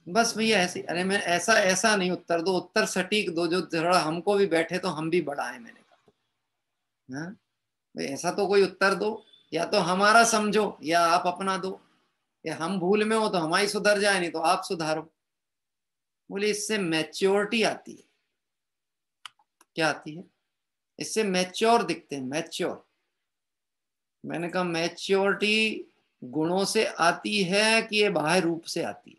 बस भैया ऐसे। अरे मैं ऐसा नहीं उत्तर दो, उत्तर सटीक दो, जो थोड़ा हमको भी बैठे तो हम भी बढ़ाएं। मैंने कहा हाँ भाई, ऐसा तो कोई उत्तर दो, या तो हमारा समझो या आप अपना दो, या हम भूल में हो तो हमारी सुधर जाए, नहीं तो आप सुधारो। बोले इससे मैच्योरिटी आती है। क्या आती है? इससे मैच्योर दिखते हैं, मैच्योर। मैंने कहा मैच्योरिटी गुणों से आती है कि ये बाह्य रूप से आती है?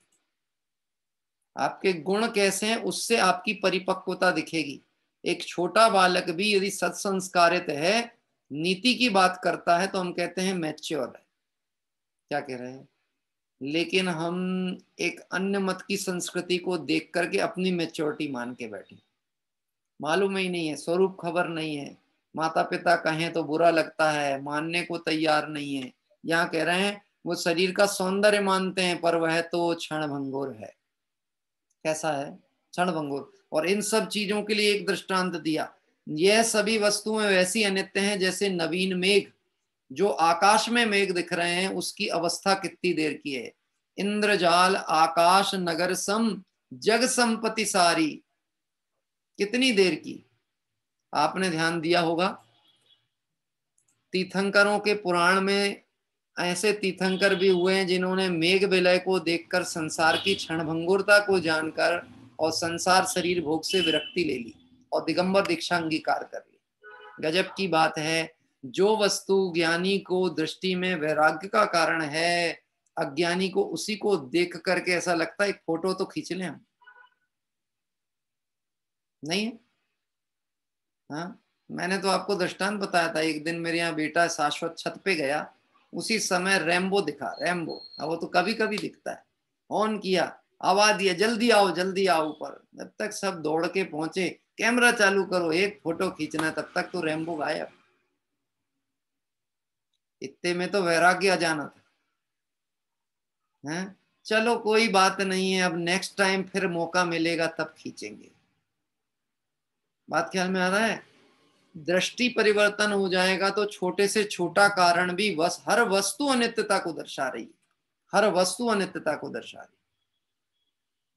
आपके गुण कैसे हैं उससे आपकी परिपक्वता दिखेगी। एक छोटा बालक भी यदि सत्संस्कारित है, नीति की बात करता है, तो हम कहते हैं मैच्योर है। क्या कह रहे हैं? लेकिन हम एक अन्य मत की संस्कृति को देख करके अपनी मैच्योरिटी मान के बैठे। मालूम ही नहीं है, स्वरूप खबर नहीं है, माता पिता कहें तो बुरा लगता है, मानने को तैयार नहीं है। यहाँ कह रहे हैं वो शरीर का सौंदर्य मानते हैं, पर वह तो क्षण भंगुर है। कैसा है? क्षण भंगुर। और इन सब चीजों के लिए एक दृष्टांत दिया, यह सभी वस्तुएं वैसी अनित्य हैं जैसे नवीन मेघ। जो आकाश में मेघ दिख रहे हैं उसकी अवस्था कितनी देर की है? इंद्रजाल आकाश नगर सम जग संपत्ति सारी, कितनी देर की? आपने ध्यान दिया होगा तीर्थंकरों के पुराण में ऐसे तीर्थंकर भी हुए हैं जिन्होंने मेघ विलय को देखकर, संसार की क्षणभंगुरता को जानकर और संसार शरीर भोग से विरक्ति ले ली और दिगंबर दीक्षा अंगीकार कर ली। गजब की बात है, जो वस्तु ज्ञानी को दृष्टि में वैराग्य का कारण है, अज्ञानी को उसी को देख करके ऐसा लगता है एक फोटो तो खींच लें हम, नहीं है? हाँ, मैंने तो आपको दृष्टांत बताया था। एक दिन मेरे यहाँ बेटा शाश्वत छत पे गया, उसी समय रैम्बो दिखा, रैम्बो। अब वो तो कभी कभी दिखता है। ऑन किया, आवाज दिया, जल्दी आओ ऊपर। जब तक सब दौड़ के पहुंचे, कैमरा चालू करो, एक फोटो खींचना, तब तक तो रैम्बो गायब। इतने में तो वैराग्य आ जाना था। हैं? चलो कोई बात नहीं है, अब नेक्स्ट टाइम फिर मौका मिलेगा तब खींचेंगे। बात ख्याल में आ रहा है? दृष्टि परिवर्तन हो जाएगा तो छोटे से छोटा कारण भी हर वस्तु अनित्यता को दर्शा रही है। हर वस्तु अनित्यता को दर्शा रही,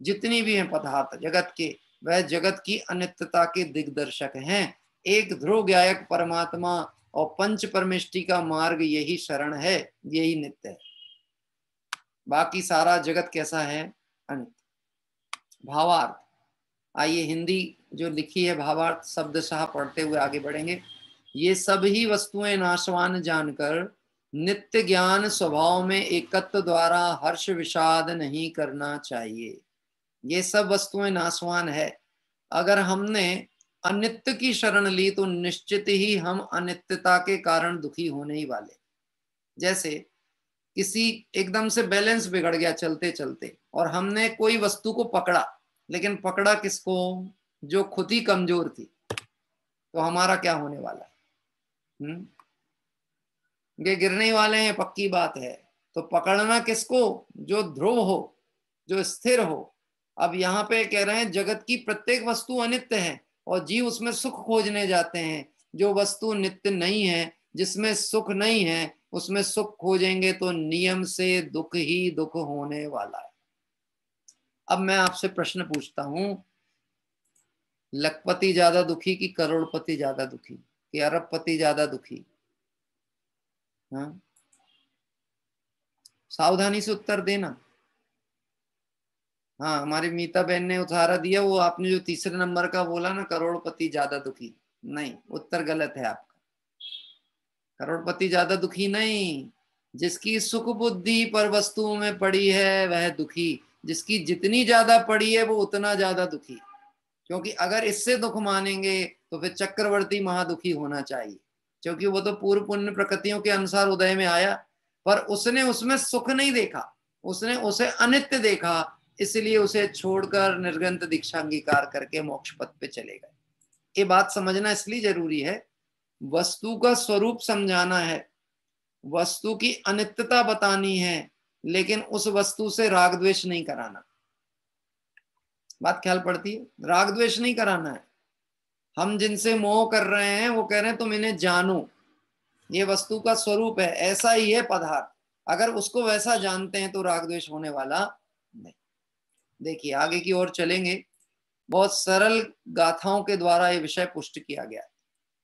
जितनी भी हैं पदार्थ जगत के, वह जगत की अनित्यता के दिग्दर्शक हैं। एक ध्रुव गायक परमात्मा और पंच परमेष्टि का मार्ग यही शरण है, यही नित्य है। बाकी सारा जगत कैसा है? अनित्य। भावार्थ, आइए हिंदी जो लिखी है भावार्थ शब्दशः पढ़ते हुए आगे बढ़ेंगे। ये सभी वस्तुएं नाशवान जानकर नित्य ज्ञान स्वभाव में एकत्व द्वारा हर्ष विषाद नहीं करना चाहिए। ये सब वस्तुएं नाशवान है। अगर हमने अनित्य की शरण ली तो निश्चित ही हम अनित्यता के कारण दुखी होने ही वाले। जैसे किसी एकदम से बैलेंस बिगड़ गया चलते चलते, और हमने कोई वस्तु को पकड़ा, लेकिन पकड़ा किसको? जो खुद ही कमजोर थी। तो हमारा क्या होने वाला है? ये गिरने वाले हैं, पक्की बात है। तो पकड़ना किसको? जो ध्रुव हो, जो स्थिर हो। अब यहाँ पे कह रहे हैं जगत की प्रत्येक वस्तु अनित्य है और जीव उसमें सुख खोजने जाते हैं। जो वस्तु नित्य नहीं है, जिसमें सुख नहीं है, उसमें सुख खोजेंगे तो नियम से दुख ही दुख होने वाला है। अब मैं आपसे प्रश्न पूछता हूं, लखपति ज्यादा दुखी कि करोड़पति ज्यादा दुखी कि अरबपति ज्यादा दुखी? हाँ, सावधानी से उत्तर देना। हाँ, हमारी मीता बहन ने उदाहरण दिया, वो आपने जो तीसरे नंबर का बोला ना, करोड़पति ज्यादा दुखी, नहीं, उत्तर गलत है आपका। करोड़पति ज्यादा दुखी नहीं, जिसकी सुख बुद्धि पर वस्तुओं में पड़ी है वह दुखी। जिसकी जितनी ज्यादा पड़ी है वो उतना ज्यादा दुखी। क्योंकि अगर इससे दुख मानेंगे तो फिर चक्रवर्ती महादुखी होना चाहिए, क्योंकि वो तो पूर्व पुण्य प्रकृतियों के अनुसार उदय में आया, पर उसने उसमें सुख नहीं देखा, उसने उसे अनित्य देखा, इसलिए उसे छोड़कर निर्गंत दीक्षा अंगीकार करके मोक्ष पथ पे चले गए। ये बात समझना इसलिए जरूरी है, वस्तु का स्वरूप समझाना है, वस्तु की अनित्यता बतानी है, लेकिन उस वस्तु से राग द्वेष नहीं कराना। बात ख्याल पड़ती है? राग द्वेष नहीं कराना है। हम जिनसे मोह कर रहे हैं वो कह रहे हैं तुम इन्हें जानो, ये वस्तु का स्वरूप है, ऐसा ही है पदार्थ। अगर उसको वैसा जानते हैं तो राग द्वेष होने वाला नहीं। देखिए आगे की ओर चलेंगे, बहुत सरल गाथाओं के द्वारा ये विषय पुष्ट किया गया है।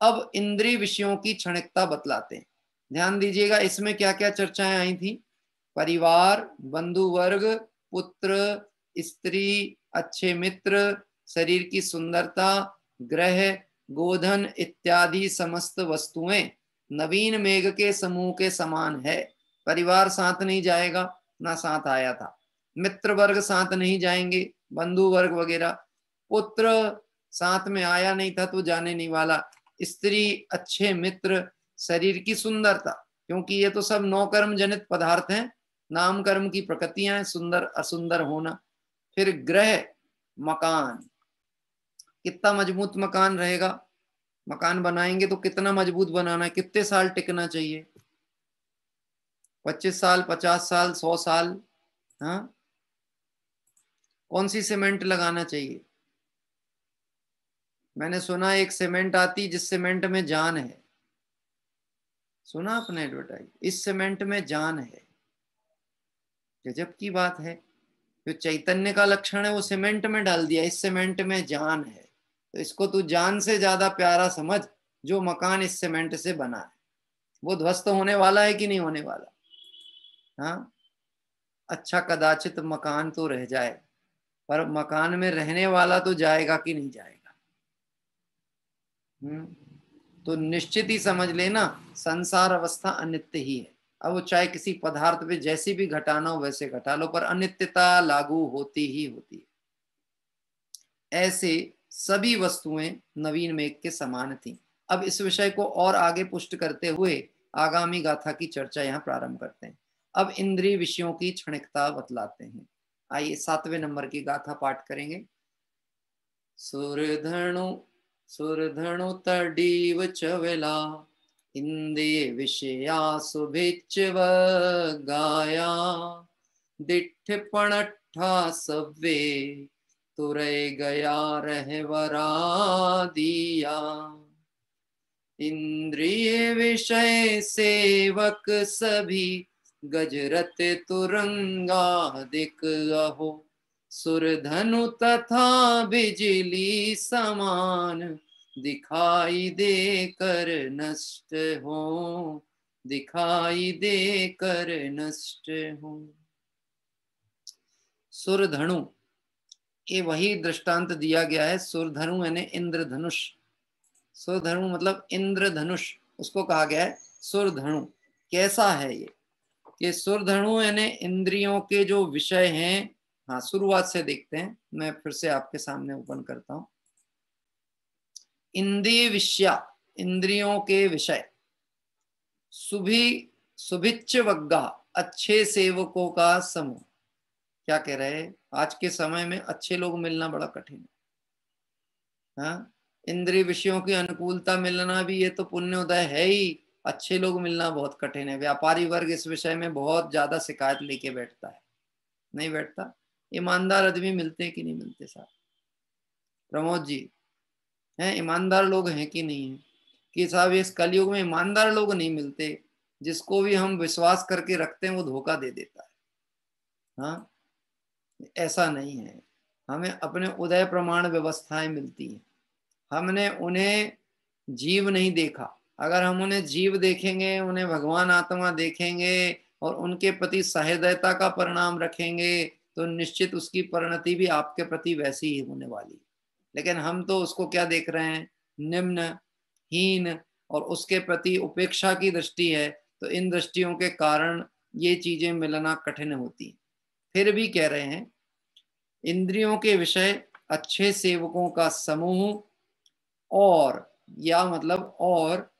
अब इंद्रिय विषयों की क्षणिकता बतलाते हैं। ध्यान दीजिएगा, इसमें क्या क्या चर्चाएं आई थी? परिवार, बंधु वर्ग, पुत्र, स्त्री, अच्छे मित्र, शरीर की सुंदरता, ग्रह, गोधन इत्यादि समस्त वस्तुएं नवीन मेघ के समूह के समान है। परिवार साथ नहीं जाएगा, ना साथ आया था। मित्र वर्ग साथ नहीं जाएंगे, बंधु वर्ग वगैरह। पुत्र साथ में आया नहीं था तो जाने नहीं वाला। स्त्री, अच्छे मित्र, शरीर की सुंदरता, क्योंकि ये तो सब नौ कर्म जनित पदार्थ हैं, नाम कर्म की प्रकृतियां हैं, सुंदर असुंदर होना। फिर ग्रह, मकान, कितना मजबूत मकान रहेगा? मकान बनाएंगे तो कितना मजबूत बनाना है, कितने साल टिकना चाहिए? 25 साल, 50 साल, 100 साल? हाँ, कौन सी सीमेंट लगाना चाहिए? मैंने सुना एक सीमेंट आती जिस सीमेंट में जान है, सुना आपने एडवर्टाइज? इस सीमेंट में जान है। गजब की बात है, जो चैतन्य का लक्षण है वो सीमेंट में डाल दिया, इस सीमेंट में जान है। तो इसको तू जान से ज्यादा प्यारा समझ जो मकान इस सीमेंट से बना है। वो ध्वस्त होने वाला है कि नहीं होने वाला? हाँ, अच्छा कदाचित मकान तो रह जाए, पर मकान में रहने वाला तो जाएगा कि नहीं जाएगा? तो निश्चित ही समझ लेना, संसार अवस्था अनित्य ही है। अब वो चाहे किसी पदार्थ पे जैसी भी घटाना हो वैसे घटा लो, पर अनित्यता लागू होती ही होती है। ऐसे सभी वस्तुएं नवीन मेघ के समान थी। अब इस विषय को और आगे पुष्ट करते हुए आगामी गाथा की चर्चा यहाँ प्रारंभ करते हैं। अब इंद्रिय विषयों की क्षणिकता बतलाते हैं। आइए 7वें नंबर की गाथा पाठ करेंगे। सुरधनु तडीव चवेला, इंद्रिय विषया सुभिच्चव गाया, दिठ्ठपणठा सव्वे तुरै गया रहवरा दिया। इंद्रिय विषय सेवक सभी, गजरत तुरंगा दिक अहो, सुरधनु तथा बिजली समान, दिखाई देकर नष्ट हो, दिखाई देकर नष्ट हो। सुरधनु, ये वही दृष्टांत दिया गया है। सुरधनु यानी इंद्रधनुष। सुरधनु मतलब इंद्रधनुष, उसको कहा गया है सुरधनु। कैसा है ये सुरधनु यानी इंद्रियों के जो विषय हैं। हाँ, शुरुआत से देखते हैं, मैं फिर से आपके सामने ओपन करता हूं। इंद्रिय विषया, इंद्रियों के विषय, सुभिच्च वग्गा, अच्छे सेवकों का समूह। क्या कह रहे हैं? आज के समय में अच्छे लोग मिलना बड़ा कठिन है। हाँ, इंद्रिय विषयों की अनुकूलता मिलना भी ये तो पुण्योदय है ही, अच्छे लोग मिलना बहुत कठिन है। व्यापारी वर्ग इस विषय में बहुत ज्यादा शिकायत लेके बैठता है। नहीं बैठता? ईमानदार आदमी मिलते हैं कि नहीं मिलते साहब? प्रमोद जी हैं, ईमानदार लोग हैं कि नहीं है? कि साहब इस कलयुग में ईमानदार लोग नहीं मिलते। जिसको भी हम विश्वास करके रखते हैं वो धोखा दे देता है। हाँ, ऐसा नहीं है। हमें अपने उदय प्रमाण व्यवस्थाएं मिलती हैं। हमने उन्हें जीव नहीं देखा। अगर हम उन्हें जीव देखेंगे, उन्हें भगवान आत्मा देखेंगे और उनके प्रति सहृदयता का परिणाम रखेंगे, तो निश्चित उसकी परिणति भी आपके प्रति वैसी ही होने वाली। लेकिन हम तो उसको क्या देख रहे हैं? निम्न, हीन, और उसके प्रति उपेक्षा की दृष्टि है। तो इन दृष्टियों के कारण ये चीजें मिलना कठिन होती। फिर भी कह रहे हैं इंद्रियों के विषय, अच्छे सेवकों का समूह, और या मतलब और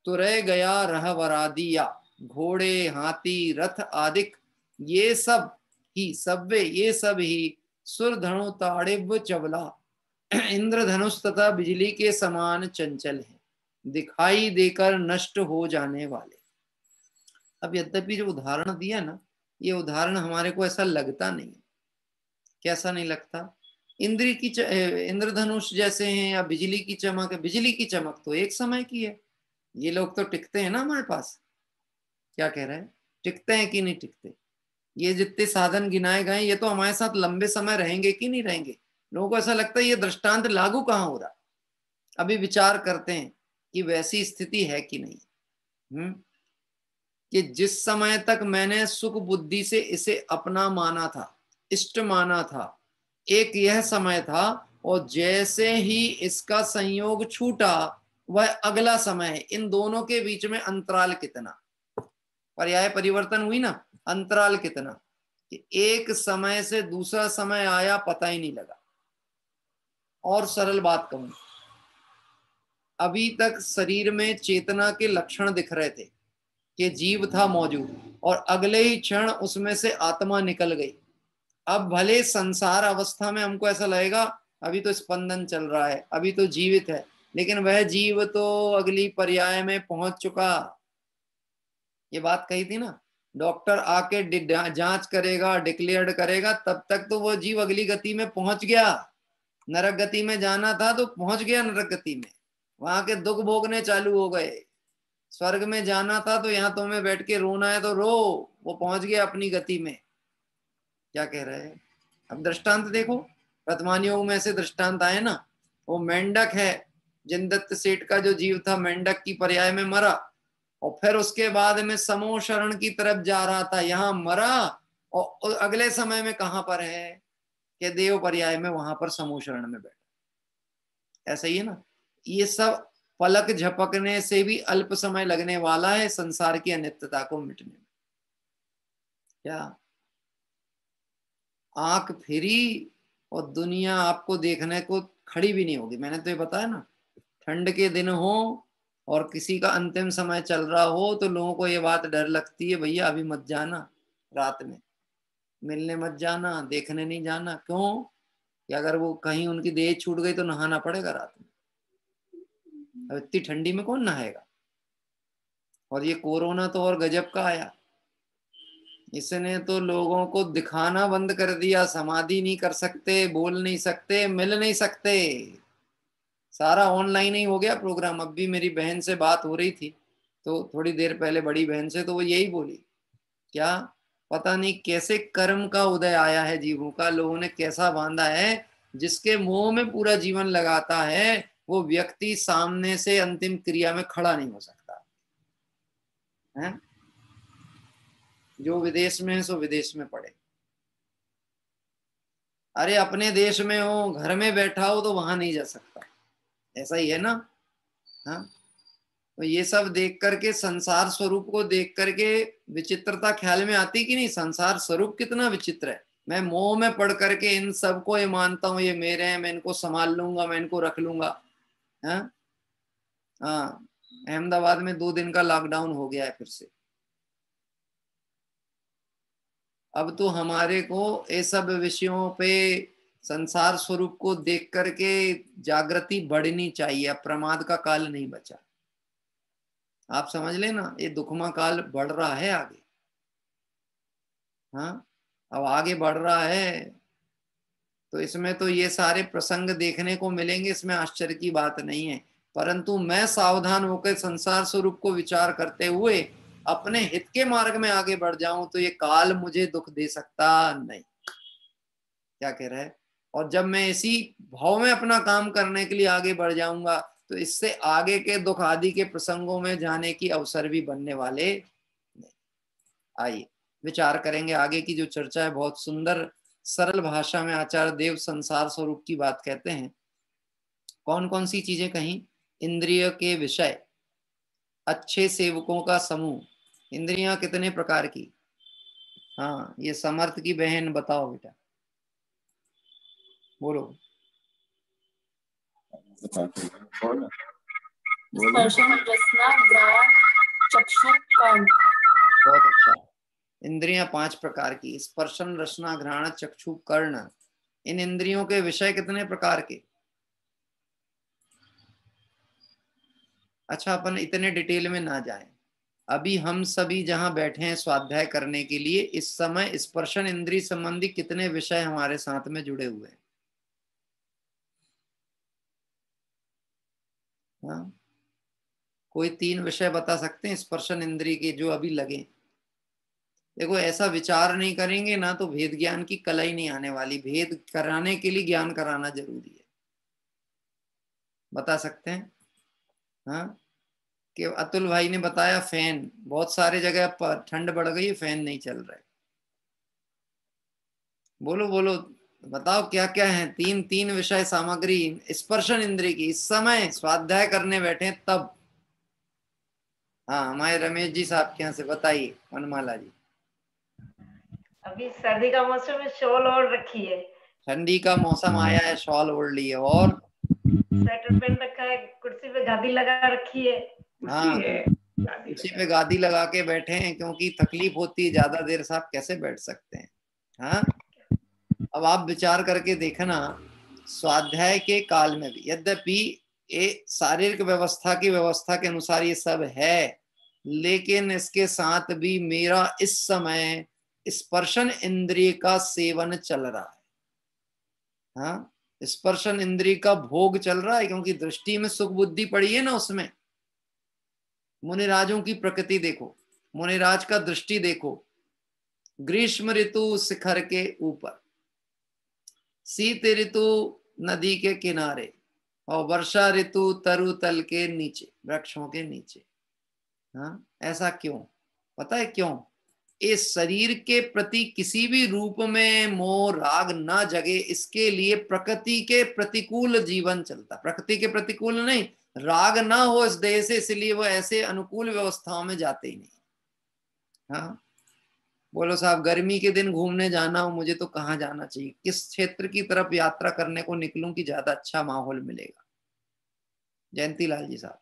तुरै गया रहवरा दिया, घोड़े, हाथी, रथ आदिक, ये सब ही, सब्वे, ये सब ही सुरधनु ताड़िव चवला, इंद्रधनुष तथा बिजली के समान चंचल है, दिखाई देकर नष्ट हो जाने वाले। अब यद्यपि जो उदाहरण दिया ना, ये उदाहरण हमारे को ऐसा लगता नहीं है। कैसा नहीं लगता? इंद्रधनुष जैसे हैं या बिजली की चमक है। बिजली की चमक तो एक समय की है। ये लोग तो टिकते हैं ना हमारे पास। क्या कह रहे हैं? टिकते हैं कि नहीं टिकते? ये जितने साधन गिनाए गए ये तो हमारे साथ लंबे समय रहेंगे कि नहीं रहेंगे? लोगों को ऐसा लगता है ये दृष्टांत लागू कहाँ हो रहा। अभी विचार करते हैं कि वैसी स्थिति है कि नहीं। कि जिस समय तक मैंने सुख बुद्धि से इसे अपना माना था, इष्ट माना था, एक यह समय था, और जैसे ही इसका संयोग छूटा वह अगला समय है। इन दोनों के बीच में अंतराल कितना, पर्याय परिवर्तन हुई ना, अंतराल कितना, कि एक समय से दूसरा समय आया पता ही नहीं लगा। और सरल बात कहूं, अभी तक शरीर में चेतना के लक्षण दिख रहे थे कि जीव था मौजूद, और अगले ही क्षण उसमें से आत्मा निकल गई। अब भले संसार अवस्था में हमको ऐसा लगेगा अभी तो स्पंदन चल रहा है, अभी तो जीवित है, लेकिन वह जीव तो अगली पर्याय में पहुंच चुका। ये बात कही थी ना, डॉक्टर आके जांच करेगा, डिक्लेयर करेगा, तब तक तो वो जीव अगली गति में पहुंच गया। नरक गति में जाना था तो पहुंच गया नरक गति में, वहां के दुख भोगने चालू हो गए। स्वर्ग में जाना था तो यहाँ तुम्हें बैठ के रोना है तो रो, वो पहुंच गया अपनी गति में। क्या कह रहे हैं? अब दृष्टांत देखो, वर्तमान योग में ऐसे दृष्टांत आए ना। वो मेंढक है, जिनदत्त सेठ का जो जीव था मेंढक की पर्याय में मरा, और फिर उसके बाद में समूह शरण की तरफ जा रहा था, यहां मरा और अगले समय में कहां पर है कि देव पर्याय में वहां पर समूह शरण में बैठा। ऐसा ही है ना, ये सब पलक झपकने से भी अल्प समय लगने वाला है संसार की अनित्यता को मिटने में। क्या आंख फिरी और दुनिया आपको देखने को खड़ी भी नहीं होगी। मैंने तो ये बताया ना, ठंड के दिन हो और किसी का अंतिम समय चल रहा हो तो लोगों को ये बात डर लगती है, भैया अभी मत जाना, रात में मिलने मत जाना, देखने नहीं जाना। क्यों? कि अगर वो कहीं उनकी देह छूट गई तो नहाना पड़ेगा रात में। अब इतनी ठंडी में कौन नहाएगा? और ये कोरोना तो और गजब का आया, इसने तो लोगों को दिखाना बंद कर दिया। समाधि नहीं कर सकते, बोल नहीं सकते, मिल नहीं सकते, सारा ऑनलाइन ही हो गया प्रोग्राम। अब भी मेरी बहन से बात हो रही थी तो थोड़ी देर पहले, बड़ी बहन से, तो वो यही बोली, क्या पता नहीं कैसे कर्म का उदय आया है जीवों का, लोगों ने कैसा बांधा है, जिसके मुंह में पूरा जीवन लगाता है वो व्यक्ति सामने से अंतिम क्रिया में खड़ा नहीं हो सकता है। जो विदेश में है सो विदेश में पड़े। अरे अपने देश में हो, घर में बैठा हो तो वहां नहीं जा सकता। ऐसा ही है ना। हाँ, तो ये सब देख करके, संसार स्वरूप को देख करके विचित्रता ख्याल में आती कि नहीं? संसार स्वरूप कितना विचित्र है। मैं मोह में पढ़ करके इन सबको ये मानता हूं, ये मेरे हैं, मैं इनको संभाल लूंगा, मैं इनको रख लूंगा। हाँ हाँ, अहमदाबाद में 2 दिन का लॉकडाउन हो गया है फिर से। अब तो हमारे को ये सब विषयों पे, संसार स्वरूप को देख करके जागृति बढ़नी चाहिए। अब प्रमाद का काल नहीं बचा। आप समझ लेना, ये दुखमा काल बढ़ रहा है आगे। हाँ, अब आगे बढ़ रहा है तो इसमें तो ये सारे प्रसंग देखने को मिलेंगे, इसमें आश्चर्य की बात नहीं है। परंतु मैं सावधान होकर संसार स्वरूप को विचार करते हुए अपने हित के मार्ग में आगे बढ़ जाऊं तो ये काल मुझे दुख दे सकता नहीं। क्या कह रहा है? और जब मैं इसी भाव में अपना काम करने के लिए आगे बढ़ जाऊंगा तो इससे आगे के दुख आदि के प्रसंगों में जाने की अवसर भी बनने वाले नहीं। आइए विचार करेंगे। आगे की जो चर्चा है बहुत सुंदर सरल भाषा में आचार्य देव संसार स्वरूप की बात कहते हैं। कौन कौन सी चीजें कहीं? इंद्रिय के विषय, अच्छे सेवकों का समूह। इंद्रियां कितने प्रकार की? हाँ, ये समर्थ की बहन बताओ बेटा, बोलो। स्पर्शन, रसना, घ्राण, चक्षु, कर्ण। बहुत अच्छा। इंद्रियां 5 प्रकार की, स्पर्शन, रसना, घ्राण, चक्षु, कर्ण। इन इंद्रियों के विषय कितने प्रकार के? अच्छा, अपन इतने डिटेल में ना जाएं। अभी हम सभी जहां बैठे हैं स्वाध्याय करने के लिए, इस समय स्पर्शन इंद्रिय संबंधी कितने विषय हमारे साथ में जुड़े हुए हैं? हाँ, कोई 3 विषय बता सकते हैं स्पर्शन इंद्रिय के जो अभी लगे? देखो, ऐसा विचार नहीं करेंगे ना तो भेद ज्ञान की कला ही नहीं आने वाली। भेद कराने के लिए ज्ञान कराना जरूरी है। बता सकते हैं? हाँ, कि अतुल भाई ने बताया फैन, बहुत सारे जगह पर ठंड बढ़ गई, फैन नहीं चल रहे। बोलो बोलो, बताओ क्या क्या है? 3 विषय सामग्री स्पर्शन इंद्रिय की इस समय स्वाध्याय करने बैठे तब। हाँ, हमारे रमेश जी साहब के यहाँ से बताइए, वनमाला जी। अभी सर्दी का मौसम है, शॉल ओढ़ रखी है। ठंडी का मौसम आया है, शॉल ओढ़ ली है और स्वेटर पहन रखा है, कुर्सी पे गादी लगा रखी है। हाँ, कुर्सी पे गादी लगा के बैठे हैं क्योंकि तकलीफ होती है, ज्यादा देर साहब कैसे बैठ सकते हैं। हाँ, अब आप विचार करके देखना, स्वाध्याय के काल में भी यद्यपि ये शारीरिक व्यवस्था की व्यवस्था के अनुसार ये सब है, लेकिन इसके साथ भी मेरा इस समय स्पर्शन इंद्रिय का सेवन चल रहा है। हाँ, स्पर्शन इंद्रिय का भोग चल रहा है, क्योंकि दृष्टि में सुख बुद्धि पड़ी है ना उसमें। मुनिराजों की प्रकृति देखो, मुनिराज का दृष्टि देखो, ग्रीष्म ऋतु शिखर के ऊपर, शीत ऋतु नदी के किनारे और वर्षा ऋतु तरु तल के नीचे, वृक्षों के नीचे। हाँ, ऐसा क्यों? पता है क्यों? इस शरीर के प्रति किसी भी रूप में मोह राग ना जगे, इसके लिए प्रकृति के प्रतिकूल जीवन चलता। प्रकृति के प्रतिकूल नहीं, राग ना हो इस देह से, इसलिए वो ऐसे अनुकूल व्यवस्थाओं में जाते ही नहीं। हाँ, बोलो साहब गर्मी के दिन घूमने जाना हो मुझे, तो कहाँ जाना चाहिए? किस क्षेत्र की तरफ यात्रा करने को निकलूं कि ज्यादा अच्छा माहौल मिलेगा? जयंती लाल जी साहब,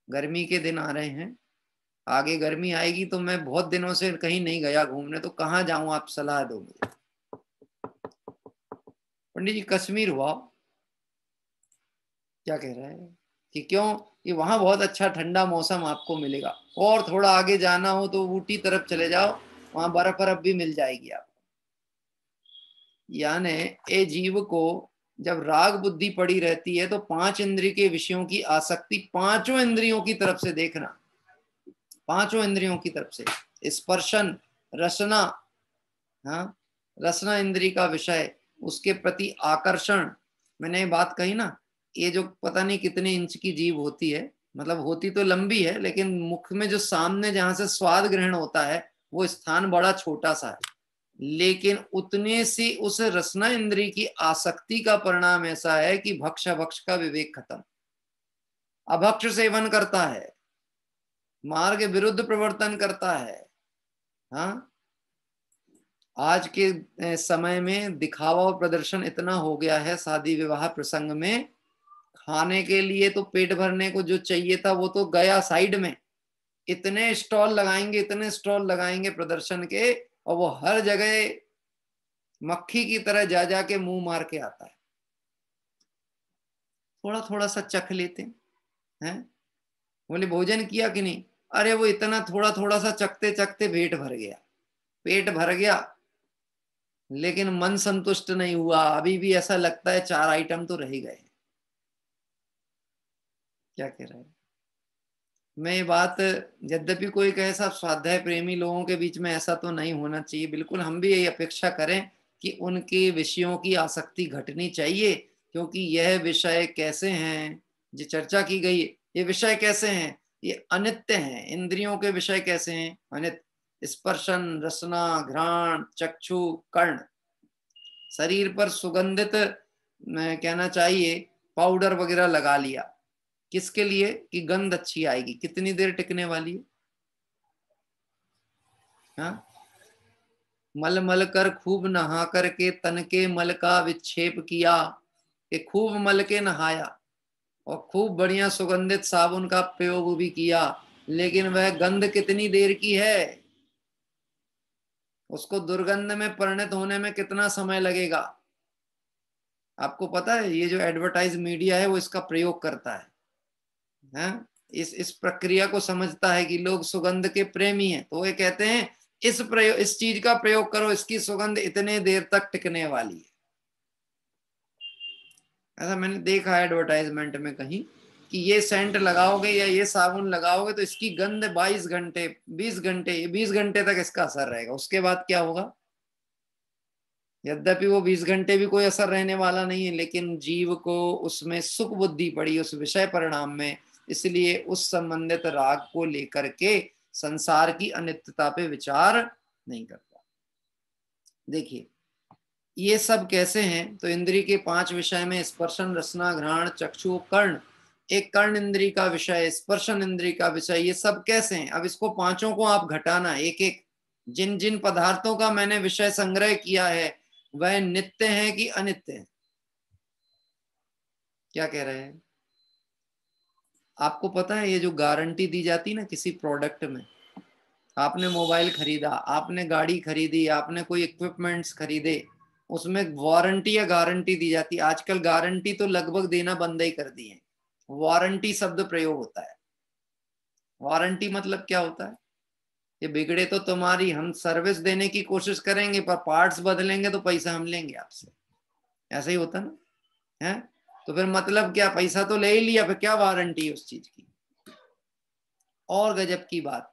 गर्मी के दिन आ रहे हैं, आगे गर्मी आएगी, तो मैं बहुत दिनों से कहीं नहीं गया घूमने, तो कहाँ जाऊं? आप सलाह दो मुझे। पंडित जी कश्मीर हुआ, क्या कह रहे हैं कि क्यों? ये वहां बहुत अच्छा ठंडा मौसम आपको मिलेगा, और थोड़ा आगे जाना हो तो ऊटी तरफ चले जाओ, वहां बर्फ भी मिल जाएगी आपको। यानी ए जीव को जब राग बुद्धि पड़ी रहती है तो 5 इंद्रिय के विषयों की आसक्ति, 5 इंद्रियों की तरफ से देखना, 5 इंद्रियों की तरफ से, स्पर्शन, रसना, हाँ, रसना इंद्रिय का विषय, उसके प्रति आकर्षण। मैंने ये बात कही ना, ये जो पता नहीं कितने इंच की जीभ होती है, मतलब होती तो लंबी है, लेकिन मुख में जो सामने जहां से स्वाद ग्रहण होता है वो स्थान बड़ा छोटा सा है, लेकिन उतने से उस रसना इंद्रिय की आसक्ति का परिणाम ऐसा है कि भक्ष भक्ष का विवेक खत्म, अभक्ष सेवन करता है, मार्ग विरुद्ध प्रवर्तन करता है। हाँ, आज के समय में दिखावा और प्रदर्शन इतना हो गया है शादी विवाह प्रसंग में, खाने के लिए तो पेट भरने को जो चाहिए था वो तो गया साइड में, इतने स्टॉल लगाएंगे, इतने स्टॉल लगाएंगे प्रदर्शन के, और वो हर जगह मक्खी की तरह जा जाके मुंह मार के आता है। थोड़ा थोड़ा सा चख लेते हैं, बोले भोजन किया कि नहीं? अरे वो इतना थोड़ा थोड़ा सा चखते चखते पेट भर गया, पेट भर गया, लेकिन मन संतुष्ट नहीं हुआ, अभी भी ऐसा लगता है 4 आइटम तो रह ही गए। क्या कह रहे हैं? मैं ये बात, यद्यपि कोई कहे साहब स्वाध्याय प्रेमी लोगों के बीच में ऐसा तो नहीं होना चाहिए, बिल्कुल हम भी यही अपेक्षा करें कि उनके विषयों की आसक्ति घटनी चाहिए, क्योंकि यह विषय कैसे हैं जो चर्चा की गई, ये विषय कैसे हैं? ये अनित्य हैं। इंद्रियों के विषय कैसे हैं? अनित्य। स्पर्शन, रसना, घ्राण, चक्षु, कर्ण। शरीर पर सुगंधित, मैं कहना चाहिए पाउडर वगैरह लगा लिया, किसके लिए? कि गंध अच्छी आएगी। कितनी देर टिकने वाली है? हाँ, मल मल कर खूब नहा करके तन के मल का विक्षेप किया, कि खूब मल के नहाया और खूब बढ़िया सुगंधित साबुन का प्रयोग भी किया, लेकिन वह गंध कितनी देर की है? उसको दुर्गंध में परिणत होने में कितना समय लगेगा? आपको पता है, ये जो एडवर्टाइज मीडिया है वो इसका प्रयोग करता है, इस प्रक्रिया को समझता है कि लोग सुगंध के प्रेमी हैं, तो ये कहते हैं इस चीज का प्रयोग करो, इसकी सुगंध इतने देर तक टिकने वाली है। ऐसा मैंने देखा है एडवर्टाइजमेंट में कहीं, कि ये सेंट लगाओगे या ये साबुन लगाओगे तो इसकी गंध 22 घंटे 20 घंटे 20 घंटे तक इसका असर रहेगा। उसके बाद क्या होगा? यद्यपि वो 20 घंटे भी कोई असर रहने वाला नहीं है, लेकिन जीव को उसमें सुख बुद्धि पड़ी उस विषय परिणाम में, इसलिए उस संबंधित राग को लेकर के संसार की अनित्यता पे विचार नहीं करता। देखिए ये सब कैसे हैं? तो इंद्रिय के 5 विषय में स्पर्शन, रसना, घ्राण, चक्षु, कर्ण, एक कर्ण इंद्रिय का विषय, स्पर्शन इंद्रिय का विषय, ये सब कैसे हैं? अब इसको 5 को आप घटाना, एक एक जिन जिन पदार्थों का मैंने विषय संग्रह किया है वह नित्य है कि अनित्य है? क्या कह रहे हैं? आपको पता है ये जो गारंटी दी जाती ना किसी प्रोडक्ट में, आपने मोबाइल खरीदा, आपने गाड़ी खरीदी, आपने कोई इक्विपमेंट्स खरीदे, उसमें वारंटी या गारंटी दी जाती है। आजकल गारंटी तो लगभग देना बंद ही कर दी है, वारंटी शब्द प्रयोग होता है। वारंटी मतलब क्या होता है? ये बिगड़े तो तुम्हारी, हम सर्विस देने की कोशिश करेंगे पर पार्ट्स बदलेंगे तो पैसा हम लेंगे आपसे, ऐसा ही होता ना है? तो फिर मतलब क्या? पैसा तो ले ही लिया, फिर क्या वारंटी है उस चीज की? और गजब की बात,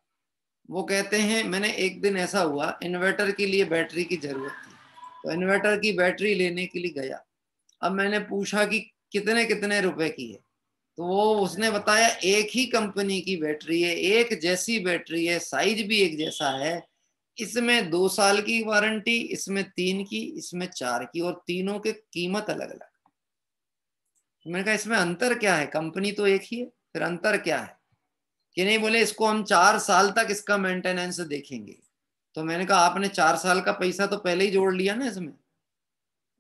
वो कहते हैं, मैंने एक दिन ऐसा हुआ, इन्वर्टर के लिए बैटरी की जरूरत थी, तो इन्वर्टर की बैटरी लेने के लिए गया। अब मैंने पूछा कि कितने कितने रुपए की है, तो वो उसने बताया एक ही कंपनी की बैटरी है, एक जैसी बैटरी है, साइज भी एक जैसा है, इसमें 2 साल की वारंटी, इसमें 3 की, इसमें 4 की, और तीनों के कीमत अलग अलग। मैंने कहा इसमें अंतर क्या है, कंपनी तो एक ही है, फिर अंतर क्या है? कि नहीं, बोले इसको हम 4 साल तक इसका मेंटेनेंस देखेंगे। तो मैंने कहा आपने 4 साल का पैसा तो पहले ही जोड़ लिया ना इसमें,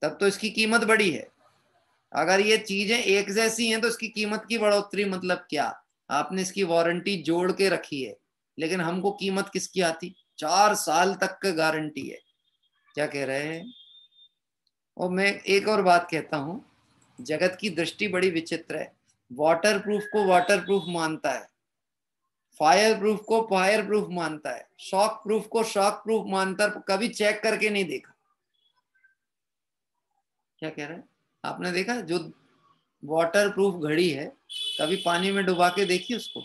तब तो इसकी कीमत बढ़ी है। अगर ये चीजें एक जैसी हैं तो इसकी कीमत की बढ़ोतरी मतलब क्या? आपने इसकी वारंटी जोड़ के रखी है, लेकिन हमको कीमत किसकी आती? 4 साल तक का गारंटी है। क्या कह रहे हैं? और मैं एक और बात कहता हूं, जगत की दृष्टि बड़ी विचित्र है। वाटर प्रूफ को वाटर प्रूफ मानता है, फायर प्रूफ को फायर प्रूफ मानता है, शॉक प्रूफ को शॉक प्रूफ मानता है, कभी चेक करके नहीं देखा। क्या कह रहे हैं? आपने देखा जो वाटर प्रूफ घड़ी है, कभी पानी में डुबा के देखी उसको?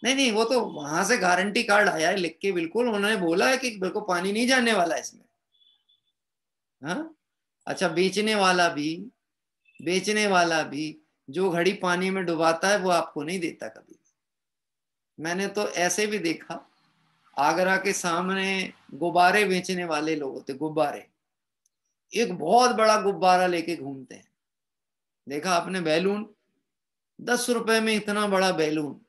नहीं नहीं, वो तो वहां से गारंटी कार्ड आया है लिख के, बिल्कुल उन्होंने बोला है कि बिल्कुल पानी नहीं जाने वाला इसमें। हाँ, अच्छा, बेचने वाला भी जो घड़ी पानी में डुबाता है वो आपको नहीं देता कभी। मैंने तो ऐसे भी देखा, आगरा के सामने गुब्बारे बेचने वाले लोग होते, गुब्बारे, एक बहुत बड़ा गुब्बारा लेके घूमते हैं। देखा आपने बैलून, 10 रुपए में इतना बड़ा बैलून।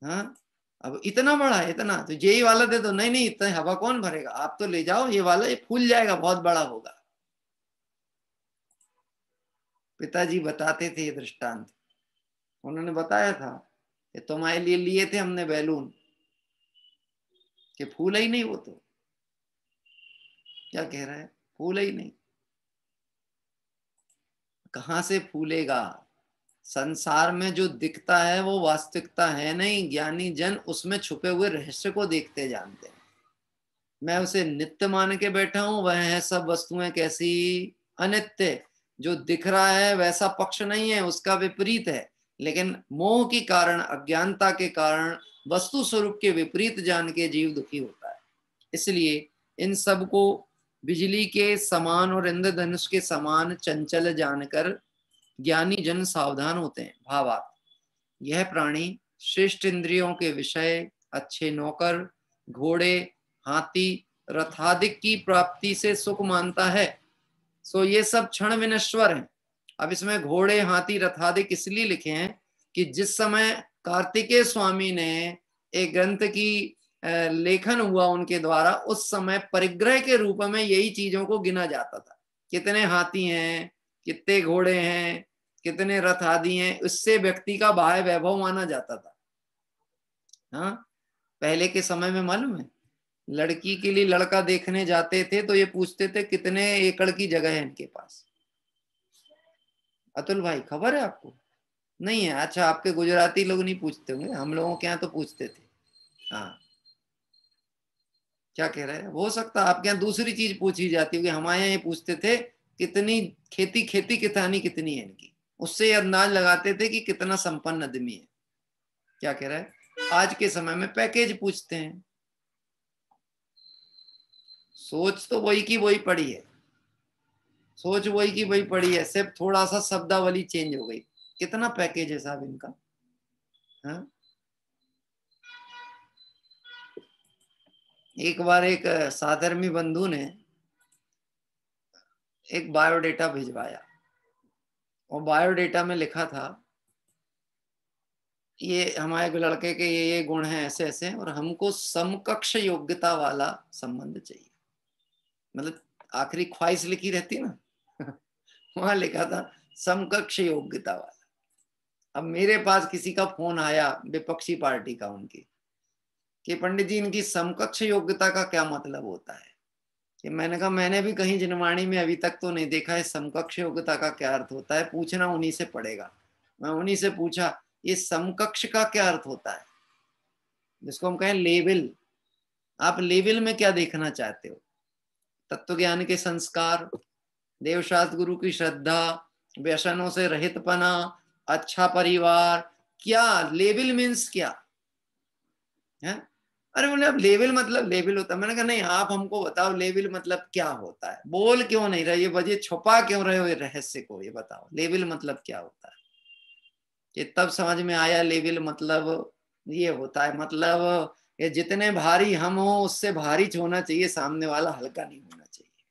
हाँ, अब इतना बड़ा है, इतना, तो यही वाला दे दो। नहीं नहीं, इतना हवा कौन भरेगा, आप तो ले जाओ ये वाला, ये फूल जाएगा, बहुत बड़ा होगा। पिताजी बताते थे ये दृष्टांत, उन्होंने बताया था कि तुम्हारे लिए लिए थे हमने बैलून, कि फूला ही नहीं वो तो। क्या कह रहा है? फूला ही नहीं, कहां से फूलेगा? संसार में जो दिखता है वो वास्तविकता है नहीं। ज्ञानी जन उसमें छुपे हुए रहस्य को देखते जानते हैं। मैं उसे नित्य मान के बैठा हूं, वह है सब वस्तुएं कैसी? अनित्य। जो दिख रहा है वैसा पक्ष नहीं है, उसका विपरीत है। लेकिन मोह के कारण, अज्ञानता के कारण वस्तु स्वरूप के विपरीत जान के जीव दुखी होता है। इसलिए इन सब को बिजली के समान और इंद्रधनुष के समान चंचल जानकर ज्ञानी जन सावधान होते हैं। भावार्थ, यह प्राणी श्रेष्ठ इंद्रियों के विषय, अच्छे नौकर, घोड़े, हाथी, रथादिक की प्राप्ति से सुख मानता है। सो ये सब क्षण विनश्वर हैं। अब इसमें घोड़े, हाथी, रथादिक इसलिए लिखे हैं कि जिस समय कार्तिकेय स्वामी ने एक ग्रंथ की लेखन हुआ उनके द्वारा, उस समय परिग्रह के रूप में यही चीजों को गिना जाता था। कितने हाथी हैं, कितने घोड़े हैं, कितने रथ आदि हैं, उससे व्यक्ति का बाह्य वैभव माना जाता था। हाँ, पहले के समय में मालूम है, लड़की के लिए लड़का देखने जाते थे तो ये पूछते थे कितने एकड़ की जगह है इनके पास। अतुल भाई, खबर है आपको? नहीं है? अच्छा, आपके गुजराती लोग नहीं पूछते होंगे, हम लोगों के यहाँ तो पूछते थे। हाँ, क्या कह रहे हैं? हो सकता है आपके यहाँ दूसरी चीज पूछी जाती होगी, हमारे यहाँ ये पूछते थे कितनी खेती किसानी कितनी है इनकी, उससे अंदाज लगाते थे कि कितना संपन्न आदमी है। क्या कह रहा है? आज के समय में पैकेज पूछते हैं। सोच तो वही की वही पड़ी है, सोच वही की वही पड़ी है, सिर्फ थोड़ा सा शब्दावली चेंज हो गई। कितना पैकेज है साहब इनका? हाँ? एक बार एक साधर्मी बंधु ने एक बायोडेटा भिजवाया, और बायोडेटा में लिखा था ये हमारे लड़के के ये गुण हैं, ऐसे ऐसे, और हमको समकक्ष योग्यता वाला संबंध चाहिए। मतलब आखिरी ख्वाहिश लिखी रहती ना वहां लिखा था समकक्ष योग्यता वाला। अब मेरे पास किसी का फोन आया विपक्षी पार्टी का, उनकी, कि पंडित जी इनकी समकक्ष योग्यता का क्या मतलब होता है? कि मैंने कहा मैंने भी कहीं जनवाणी में अभी तक तो नहीं देखा है समकक्ष योग्यता का क्या अर्थ होता है, पूछना उन्हीं से पड़ेगा। मैं उन्हीं से पूछा ये समकक्ष का क्या अर्थ होता है, जिसको हम कहें लेवल। आप लेवल में क्या देखना चाहते हो? तत्व ज्ञान के संस्कार, देवशास्त्र गुरु की श्रद्धा, व्यसनों से रहितपना, अच्छा परिवार, क्या लेवल मीन्स क्या है? अरे बोले अब लेवल मतलब लेवल होता है। मैंने कहा नहीं, आप हमको बताओ लेवल मतलब क्या होता है। बोल क्यों नहीं रहे, ये वजह छुपा क्यों रहे हो ये रहस्य को, ये बताओ लेवल मतलब क्या होता है। कि तब समझ में आया लेवल मतलब ये होता है, मतलब ये जितने भारी हम हो उससे भारी होना चाहिए, सामने वाला हल्का नहीं होना चाहिए।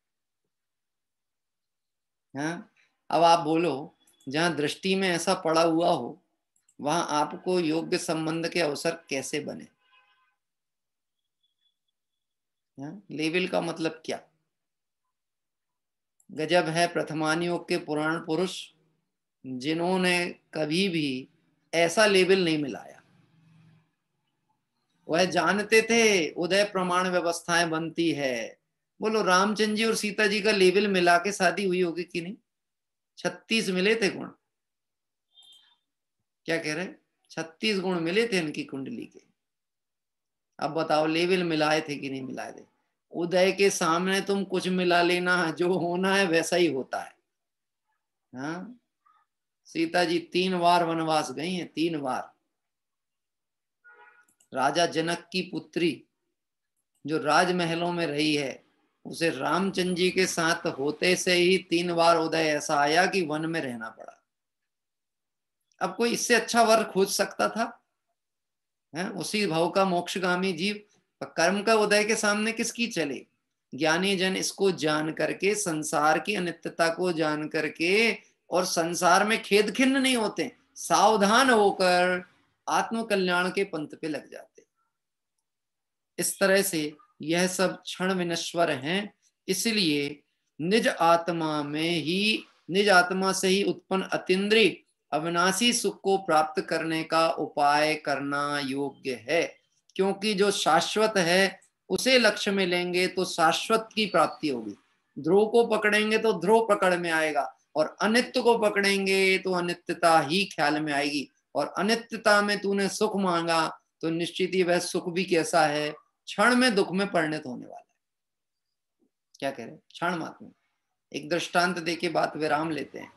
हाँ, अब आप बोलो, जहां दृष्टि में ऐसा पड़ा हुआ हो वहां आपको योग्य संबंध के अवसर कैसे बने? लेवल का मतलब क्या? गजब है प्रथमान योग के पुराण पुरुष, जिन्होंने कभी भी ऐसा लेवल नहीं मिलाया। वह जानते थे उदय प्रमाण व्यवस्थाएं बनती है। बोलो, रामचंद्र जी और सीता जी का लेवल मिला के शादी हुई होगी कि नहीं? 36 मिले थे गुण। क्या कह रहे? 36 गुण मिले थे इनकी कुंडली के। अब बताओ लेवल मिलाए थे कि नहीं मिलाए थे? उदय के सामने तुम कुछ मिला लेना, जो होना है वैसा ही होता है। हाँ, सीता जी 3 बार वनवास गई हैं, 3 बार। राजा जनक की पुत्री जो राजमहलों में रही है, उसे रामचंद्र जी के साथ होते से ही 3 बार उदय ऐसा आया कि वन में रहना पड़ा। अब कोई इससे अच्छा वर खोज सकता था? है उसी भव का मोक्षगामी जीव, कर्म का उदय के सामने किसकी चले? ज्ञानी जन इसको जान करके, संसार की अनित्यता को जान करके, और संसार में खेद खिन्न नहीं होते, सावधान होकर आत्म कल्याण के पंथ पे लग जाते। इस तरह से यह सब क्षण विनश्वर हैं। इसलिए निज आत्मा से ही उत्पन्न अतीन्द्रिय अविनाशी सुख को प्राप्त करने का उपाय करना योग्य है। क्योंकि जो शाश्वत है उसे लक्ष्य में लेंगे तो शाश्वत की प्राप्ति होगी। ध्रुव को पकड़ेंगे तो ध्रुव पकड़ में आएगा, और अनित्य को पकड़ेंगे तो अनित्यता ही ख्याल में आएगी। और अनित्यता में तूने सुख मांगा तो निश्चित ही वह सुख भी कैसा है? क्षण में दुख में परिणत होने वाला है। क्या कह रहे? क्षण मात्र में। एक दृष्टांत देके बात विराम लेते हैं।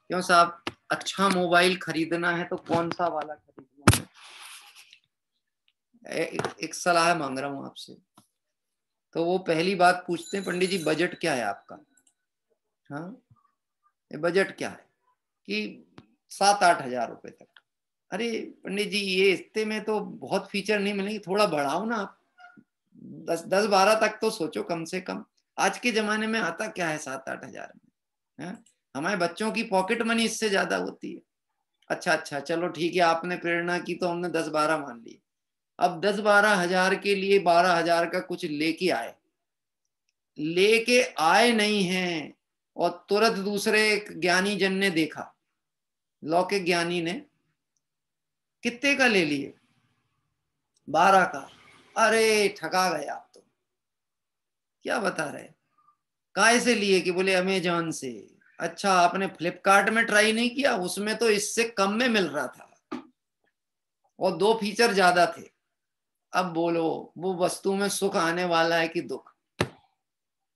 क्यों साहब, अच्छा मोबाइल खरीदना है तो कौन सा वाला खरीदना है? एक सलाह मांग रहा हूं आपसे। तो वो पहली बात पूछते हैं, पंडित जी बजट क्या है आपका? हाँ, ये बजट क्या है? कि 7-8 हजार रुपए तक। अरे पंडित जी, ये इतने में तो बहुत फीचर नहीं मिलेंगे, थोड़ा बढ़ाओ ना आप। 10-12 तक तो सोचो कम से कम। आज के जमाने में आता क्या है 7-8 हजार में? है? हमारे बच्चों की पॉकेट मनी इससे ज्यादा होती है। अच्छा, चलो ठीक है, आपने प्रेरणा की तो हमने 10-12 मान लिए। अब 10-12 हजार के लिए 12 हजार का कुछ लेके आए नहीं हैं, और तुरंत दूसरे ज्ञानी जन ने देखा, लौकिक ज्ञानी ने कितने का ले लिए? 12 का। अरे ठगा गए आप तो। क्या बता रहे? काय से लिए? कि बोले अमेजॉन से। अच्छा, आपने फ्लिपकार्ट में ट्राई नहीं किया? उसमें तो इससे कम में मिल रहा था और 2 फीचर ज्यादा थे। अब बोलो, वो वस्तु में सुख आने वाला है कि दुख?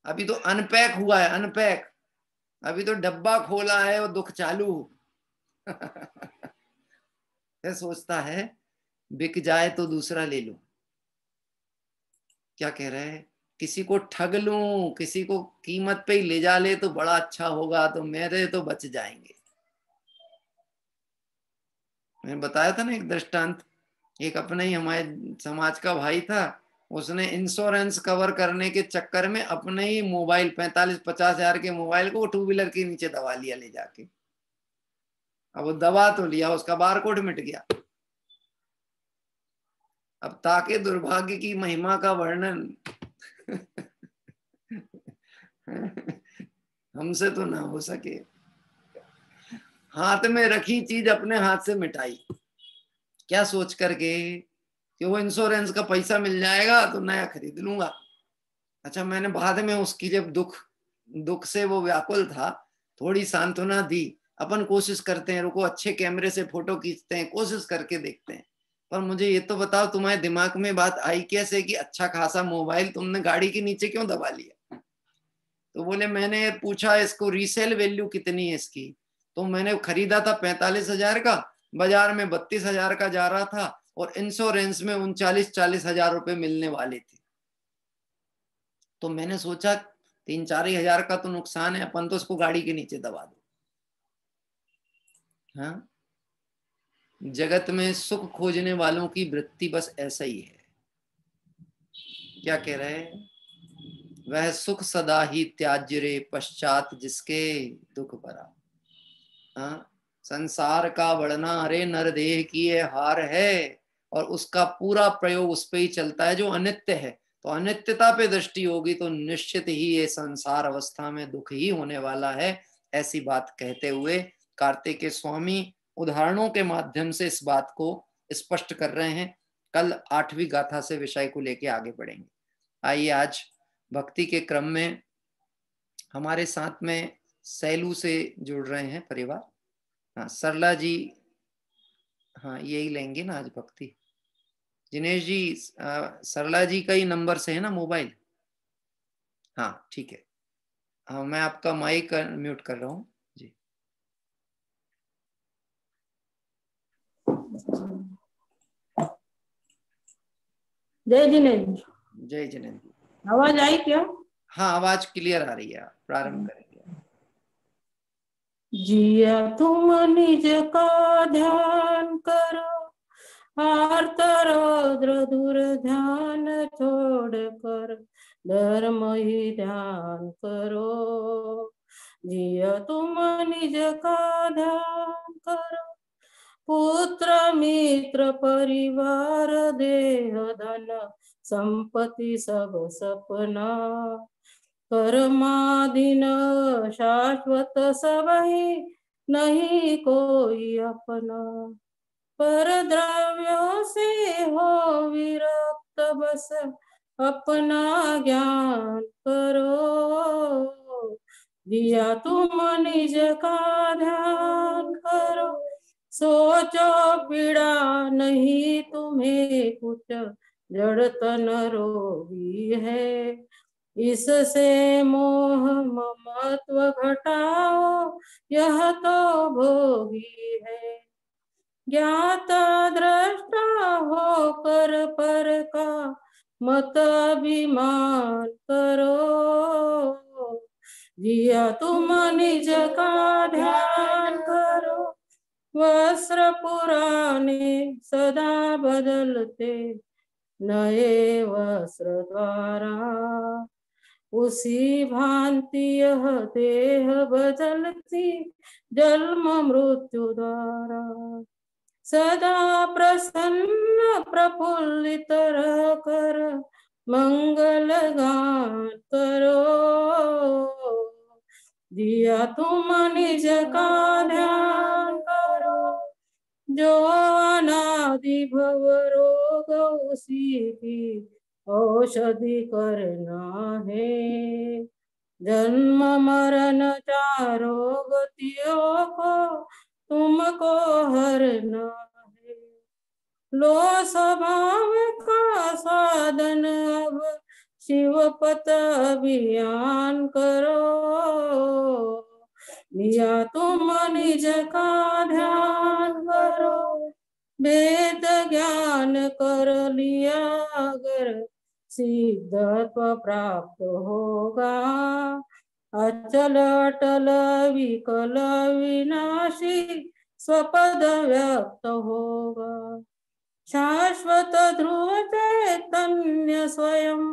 अभी तो अनपैक हुआ है, अनपैक। अभी तो डब्बा खोला है और दुख चालू। सोचता है बिक जाए तो दूसरा ले लूं। क्या कह रहे हैं? किसी को ठग लूं, किसी को कीमत पे ही ले जा ले तो बड़ा अच्छा होगा, तो मेरे तो बच जाएंगे। मैंने बताया था ना एक दृष्टांत। एक अपने ही हमारे समाज का भाई था, उसने इंश्योरेंस कवर करने के चक्कर में अपने ही मोबाइल 45-50 हजार के मोबाइल को 2 व्हीलर के नीचे दबा लिया ले जाके। अब वो दबा तो लिया, उसका बारकोड मिट गया। अब ताके दुर्भाग्य की महिमा का वर्णन हमसे तो ना हो सके। हाथ में रखी चीज अपने हाथ से मिटाई, क्या सोच करके कि वो इंश्योरेंस का पैसा मिल जाएगा तो नया खरीद लूंगा। अच्छा, मैंने बाद में उसकी जब दुख से वो व्याकुल था, थोड़ी सांत्वना दी। अपन कोशिश करते हैं, रुको अच्छे कैमरे से फोटो खींचते हैं, कोशिश करके देखते हैं। पर मुझे ये तो बताओ, तुम्हारे दिमाग में बात आई कैसे कि अच्छा खासा मोबाइल तुमने गाड़ी के नीचे क्यों दबा लिया? तो बोले मैंने पूछा इसको रीसेल वैल्यू कितनी है इसकी, तो मैंने खरीदा था 45 हजार का, बाजार में 32 हजार का जा रहा था, और इंश्योरेंस में 39-40 हजार रुपए मिलने वाले थे। तो मैंने सोचा 3-4 हजार का तो नुकसान है, अपन तो इसको गाड़ी के नीचे दबा दो। हाँ, जगत में सुख खोजने वालों की वृत्ति बस ऐसा ही है। क्या कह रहे हैं? वह सुख सदा ही त्याज्य रे, पश्चात जिसके दुख भरा। हाँ, संसार का बढ़ना अरे नरदेह की ये हार है, और उसका पूरा प्रयोग उस पे ही चलता है जो अनित्य है। तो अनित्यता पे दृष्टि होगी तो निश्चित ही ये संसार अवस्था में दुख ही होने वाला है। ऐसी बात कहते हुए कार्तिकेय स्वामी उदाहरणों के माध्यम से इस बात को स्पष्ट कर रहे हैं। कल 8वीं गाथा से विषय को लेके आगे बढ़ेंगे। आइए आज भक्ति के क्रम में हमारे साथ में सैलू से जुड़ रहे हैं परिवार। हाँ, सरला जी, हाँ यही लेंगे ना आज भक्ति। जिनेश जी, सरला जी का ही नंबर से है ना मोबाइल? हाँ ठीक है। हाँ, मैं आपका माइक म्यूट कर रहा हूँ जी। जय जिनेन्द्र। जय जिनेन्द्र। आवाज आई क्या? हाँ, आवाज क्लियर आ रही है। प्रारंभ करेंगे। जिया तुम निज का ध्यान करो, आर्त रौद्र दूर ध्यान छोड़ कर धर्म ही ध्यान करो। जिया तुम निज का ध्यान करो, पुत्र मित्र परिवार देह धन संपत्ति सब सपना, कर्माधीन शाश्वत सबही नहीं कोई अपना। पर द्रव्यों से हो विरक्त बस अपना ज्ञान करो। दिया तुम निज का ध्यान करो, सोचो पीड़ा नहीं तुम्हें कुछ, जड़ तन रोगी है। इससे मोह ममत्व घटाओ, यह तो भोगी है। ज्ञाता दृष्टा होकर पर का मत अभिमान करो। जिया तुम निज का ध्यान करो, वस्त्र पुराने सदा बदलते, नए वस्त्र द्वारा उसी भांति यह देह बदलती, जन्म मृत्यु द्वारा। सदा प्रसन्न प्रफुल्लित रह कर मंगल गान करो। दिया तुम निज का ध्यान करो, जो अनादि भव रोग उसी की औषधि करना है। जन्म मरण चारों गतियों को तुमको हरना है। लो स्वभाव का साधन अब शिवपत अभियान करो। लिया तुम निज का ध्यान करो, वेद ज्ञान कर लिया अगर सिद्धत्व प्राप्त होगा। अचल अटल विकल विनाशी स्वपद व्यक्त होगा। शाश्वत ध्रुव चैतन्य स्वयं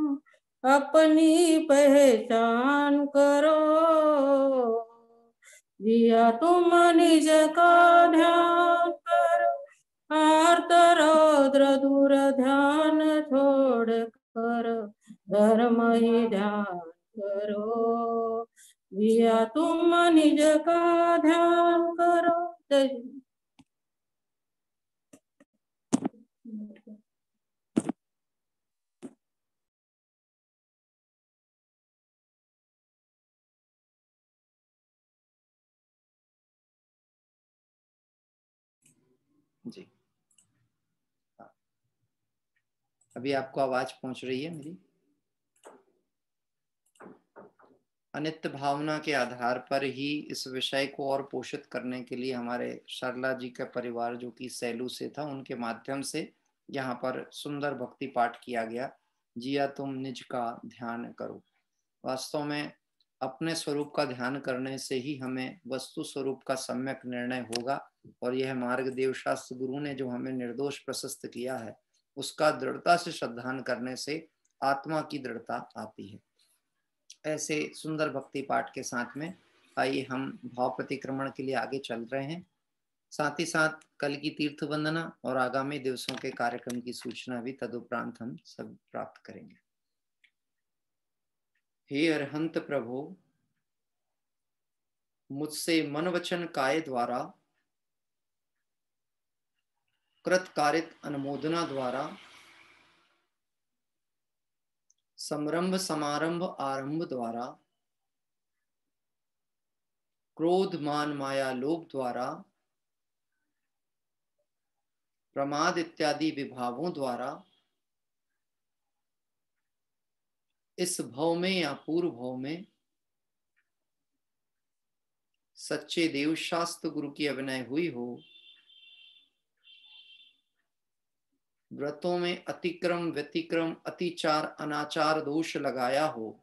अपनी पहचान करो। दिया तुम निज का ध्यान करो, आर्त रौद्र दूर ध्यान छोड़ कर धर्म ही ध्यान करो। दिया तुम निज का ध्यान करो। जी, अभी आपको आवाज पहुंच रही है मेरी? अनित्य भावना के आधार पर ही इस विषय को और पोषित करने के लिए हमारे सरला जी का परिवार जो कि सैलू से था, उनके माध्यम से यहाँ पर सुंदर भक्ति पाठ किया गया। जिया तुम निज का ध्यान करो। वास्तव में अपने स्वरूप का ध्यान करने से ही हमें वस्तु स्वरूप का सम्यक निर्णय होगा। और यह मार्ग देवशास्त्र गुरु ने जो हमें निर्दोष प्रशस्त किया है, उसका दृढ़ता से श्रद्धान करने से आत्मा की दृढ़ता आती है। ऐसे सुंदर भक्ति पाठ के साथ में आइए हम भाव प्रतिक्रमण के लिए आगे चल रहे हैं। साथ ही साथ कल की तीर्थ वंदना और आगामी दिवसों के कार्यक्रम की सूचना भी तदुपरांत हम सब प्राप्त करेंगे। हे अरहंत प्रभु, मुझसे मन वचन काय द्वारा कृत कारित अनुमोदना द्वारा संरंभ समारंभ आरंभ द्वारा क्रोध मान माया लोभ द्वारा प्रमाद इत्यादि विभावों द्वारा इस भव में या पूर्व भव में सच्चे देव शास्त्र गुरु की अभिनय हुई हो, व्रतों में अतिक्रम व्यतिक्रम अतिचार अनाचार दोष लगाया हो,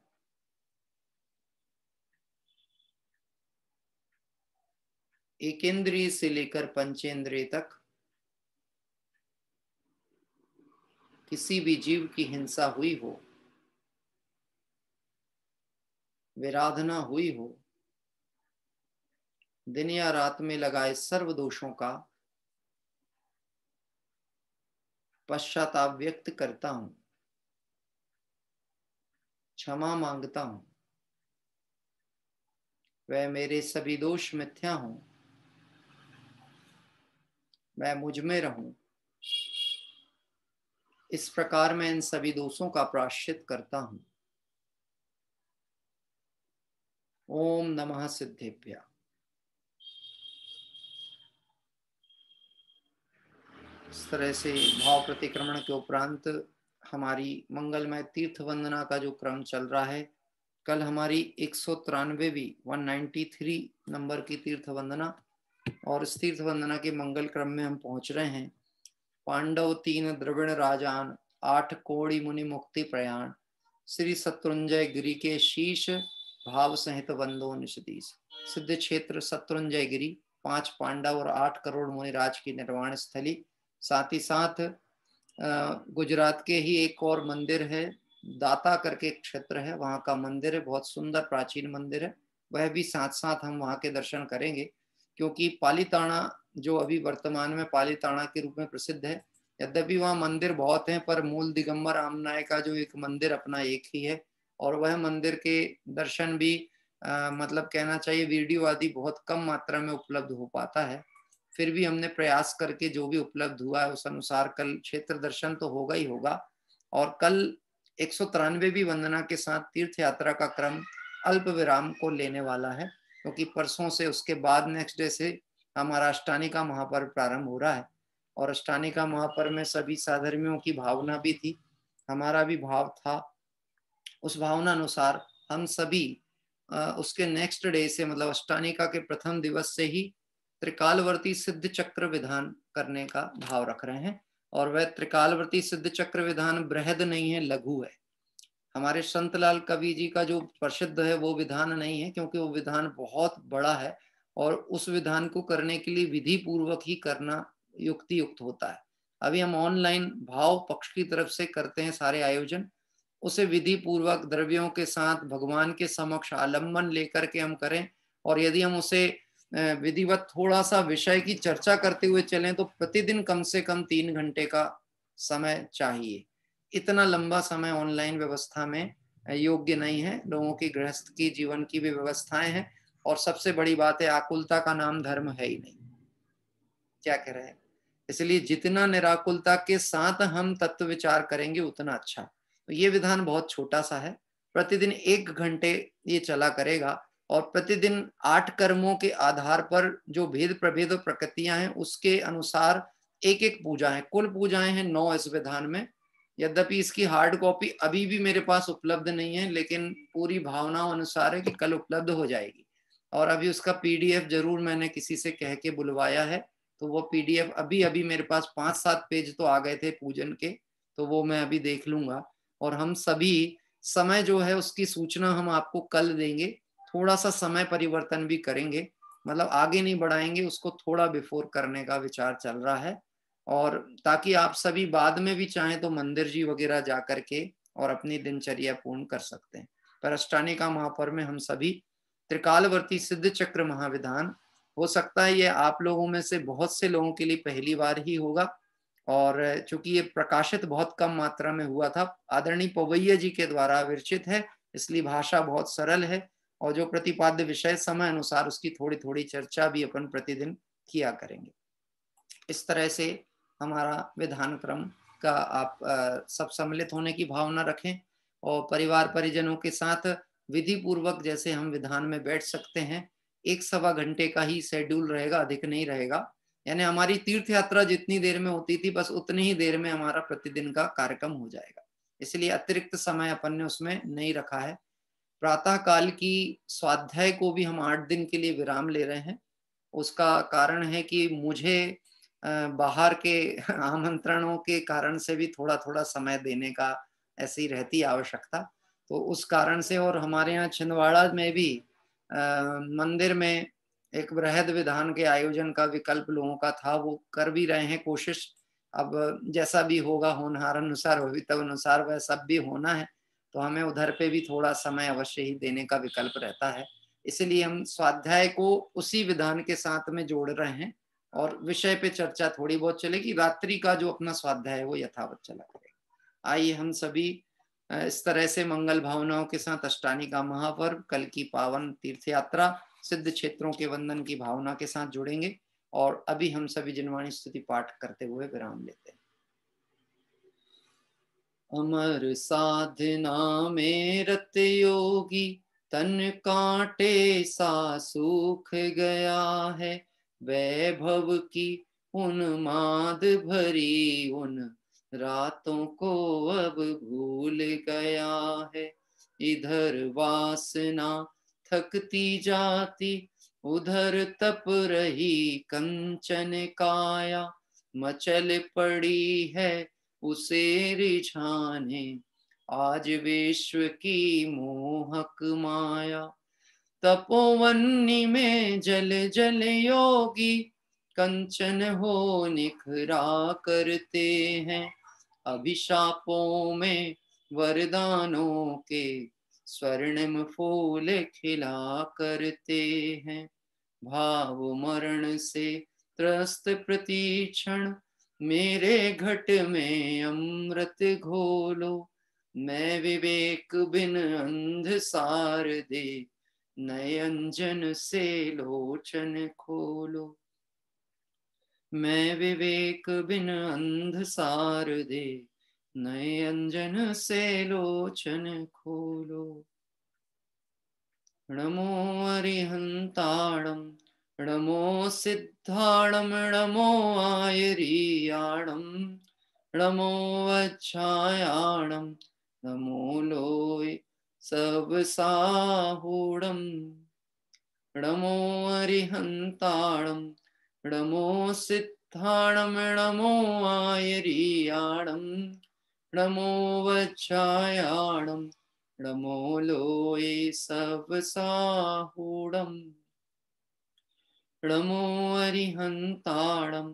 एकेंद्रिय से लेकर पंचेंद्रिय तक किसी भी जीव की हिंसा हुई हो, विराधना हुई हो, दिन या रात में लगाए सर्व दोषों का पश्चाताप व्यक्त करता हूं, क्षमा मांगता हूं। वह मेरे सभी दोष मिथ्या हों, मैं मुझ में रहूं, इस प्रकार मैं इन सभी दोषों का प्रायश्चित करता हूं। ओम नमः सिद्धेभ्यः। इस तरह से भाव प्रतिक्रमण के उपरांत हमारी मंगलमय तीर्थ वंदना का जो क्रम चल रहा है, कल हमारी 193वीं 193 नंबर की तीर्थ वंदना, और इस तीर्थ वंदना के मंगल क्रम में हम पहुंच रहे हैं। पांडव 3 द्रविड़ राजान 8 कोड़ी मुनि मुक्ति प्रयाण, श्री शत्रुंजय गिरि के शीश भाव सहित वंदो निषदीश। सिद्ध क्षेत्र शत्रुंजय गिरि, 5 पांडव और 8 करोड़ मुनिराज की निर्वाण स्थली। साथ ही साथ गुजरात के ही एक और मंदिर है, दाता करके एक क्षेत्र है, वहाँ का मंदिर है, बहुत सुंदर प्राचीन मंदिर है, वह भी साथ साथ हम वहाँ के दर्शन करेंगे। क्योंकि पालीताना जो अभी वर्तमान में पालीताना के रूप में प्रसिद्ध है, यद्यपि वहाँ मंदिर बहुत हैं, पर मूल दिगंबर आमनाय का जो एक मंदिर अपना एक ही है, और वह मंदिर के दर्शन भी मतलब कहना चाहिए वीडियो आदि बहुत कम मात्रा में उपलब्ध हो पाता है। फिर भी हमने प्रयास करके जो भी उपलब्ध हुआ है उस अनुसार कल क्षेत्र दर्शन तो होगा ही होगा। और कल 193वीं वंदना के साथ तीर्थ यात्रा का क्रम अल्प विराम को लेने वाला है, क्योंकि परसों से उसके बाद नेक्स्ट डे से हमारा अष्टानिका महापर्व प्रारंभ हो रहा है। और अष्टानिका महापर्व में सभी साधर्मियों की भावना भी थी, हमारा भी भाव था। उस भावना अनुसार हम सभी उसके नेक्स्ट डे से मतलब अष्टानिका के प्रथम दिवस से ही त्रिकालवर्ती सिद्ध चक्र विधान करने का भाव रख रहे हैं। और वह त्रिकालवर्ती सिद्ध चक्र विधान बृहद नहीं है, लघु है। हमारे संतलाल कवि जी का जो प्रसिद्ध है वो विधान नहीं है, क्योंकि वो विधान बहुत बड़ा है और उस विधान को करने के लिए विधि पूर्वक ही करना युक्ति युक्त होता है। अभी हम ऑनलाइन भाव पक्ष की तरफ से करते हैं सारे आयोजन, उसे विधि पूर्वक द्रव्यों के साथ भगवान के समक्ष आलम्बन लेकर के हम करें। और यदि हम उसे विधिवत थोड़ा सा विषय की चर्चा करते हुए चलें तो प्रतिदिन कम से कम 3 घंटे का समय चाहिए। इतना लंबा समय ऑनलाइन व्यवस्था में योग्य नहीं है। लोगों की गृहस्थ की जीवन की भी व्यवस्थाएं हैं, और सबसे बड़ी बात है आकुलता का नाम धर्म है ही नहीं। क्या कह रहे हैं? इसलिए जितना निराकुलता के साथ हम तत्व विचार करेंगे उतना अच्छा। तो ये विधान बहुत छोटा सा है, प्रतिदिन 1 घंटे ये चला करेगा। और प्रतिदिन 8 कर्मों के आधार पर जो भेद प्रभेद और प्रकृतियां हैं उसके अनुसार एक एक पूजा है। कुल पूजाएं हैं 9 इस विधान में। यद्यपि इसकी हार्ड कॉपी अभी भी मेरे पास उपलब्ध नहीं है, लेकिन पूरी भावनाओं अनुसार है कि कल उपलब्ध हो जाएगी। और अभी उसका पीडीएफ जरूर मैंने किसी से कह के बुलवाया है, तो वो पीडीएफ अभी अभी मेरे पास 5-7 पेज तो आ गए थे पूजन के, तो वो मैं अभी देख लूंगा। और हम सभी समय जो है उसकी सूचना हम आपको कल देंगे, थोड़ा सा समय परिवर्तन भी करेंगे, मतलब आगे नहीं बढ़ाएंगे, उसको थोड़ा बिफोर करने का विचार चल रहा है। और ताकि आप सभी बाद में भी चाहें तो मंदिर जी वगैरह जा करके और अपनी दिनचर्या पूर्ण कर सकते हैं। पर अष्टानिका महापर्व में हम सभी त्रिकालवर्ती सिद्ध चक्र महाविधान, हो सकता है ये आप लोगों में से बहुत से लोगों के लिए पहली बार ही होगा, और चूंकि ये प्रकाशित बहुत कम मात्रा में हुआ था, आदरणीय पवैया जी के द्वारा विरचित है, इसलिए भाषा बहुत सरल है, और जो प्रतिपाद्य विषय समय अनुसार उसकी थोड़ी थोड़ी चर्चा भी अपन प्रतिदिन किया करेंगे। इस तरह से हमारा विधान क्रम का आप सब सम्मिलित होने की भावना रखें, और परिवार परिजनों के साथ विधि पूर्वक जैसे हम विधान में बैठ सकते हैं। 1-1.25 घंटे का ही शेड्यूल रहेगा, अधिक नहीं रहेगा। यानी हमारी तीर्थ यात्रा जितनी देर में होती थी, बस उतनी ही देर में हमारा प्रतिदिन का कार्यक्रम हो जाएगा, इसलिए अतिरिक्त समय अपन ने उसमें नहीं रखा है। प्रातः काल की स्वाध्याय को भी हम 8 दिन के लिए विराम ले रहे हैं। उसका कारण है कि मुझे बाहर के आमंत्रणों के कारण से भी थोड़ा थोड़ा समय देने का ऐसी रहती आवश्यकता, तो उस कारण से। और हमारे यहाँ छिंदवाड़ा में भी मंदिर में एक बृहद विधान के आयोजन का विकल्प लोगों का था, वो कर भी रहे हैं कोशिश। अब जैसा भी होगा होनहार अनुसार, भवितव्य अनुसार वह सब भी होना है, तो हमें उधर पे भी थोड़ा समय अवश्य ही देने का विकल्प रहता है। इसलिए हम स्वाध्याय को उसी विधान के साथ में जोड़ रहे हैं, और विषय पे चर्चा थोड़ी बहुत चलेगी। रात्रि का जो अपना स्वाध्याय है वो यथावत चला करेगा। आइए हम सभी इस तरह से मंगल भावनाओं के साथ अष्टानिका महापर्व, कल की पावन तीर्थ यात्रा, सिद्ध क्षेत्रों के वंदन की भावना के साथ जुड़ेंगे। और अभी हम सभी जिनवाणी स्तुति पाठ करते हुए विराम लेते हैं। अमर साधना में रत योगी, तन कांटे सा सूख गया है। वैभव की उन्माद भरी उन रातों को अब भूल गया है। इधर वासना थकती जाती, उधर तप रही कंचन काया। मचल पड़ी है उसे रिझाने आज विश्व की मोहक माया। तपोवन्नी में जल जल योगी, कंचन हो निखरा करते हैं। अभिशापों में वरदानों के स्वर्णिम फूल खिला करते हैं। भाव मरण से त्रस्त प्रतीक्षण, मेरे घट में अमृत घोलो। मैं विवेक बिन अंध सार दे, नयंजन से लोचन खोलो। मैं विवेक बिन अंध सार दे, नयंजन से लोचन खोलो। नमो अरिहंताणं, नमो सिद्धाणं, नमो आयरीयाणं, नमो अच्छायाणं, नमो लोय सब साहूणं। नमो अरिहंताणं, नमो सिद्धाणं, नमो आयरीयाणं, नमो अच्छायाणं, नमो लोय सब साहूणं। नमो अरिहंताणं,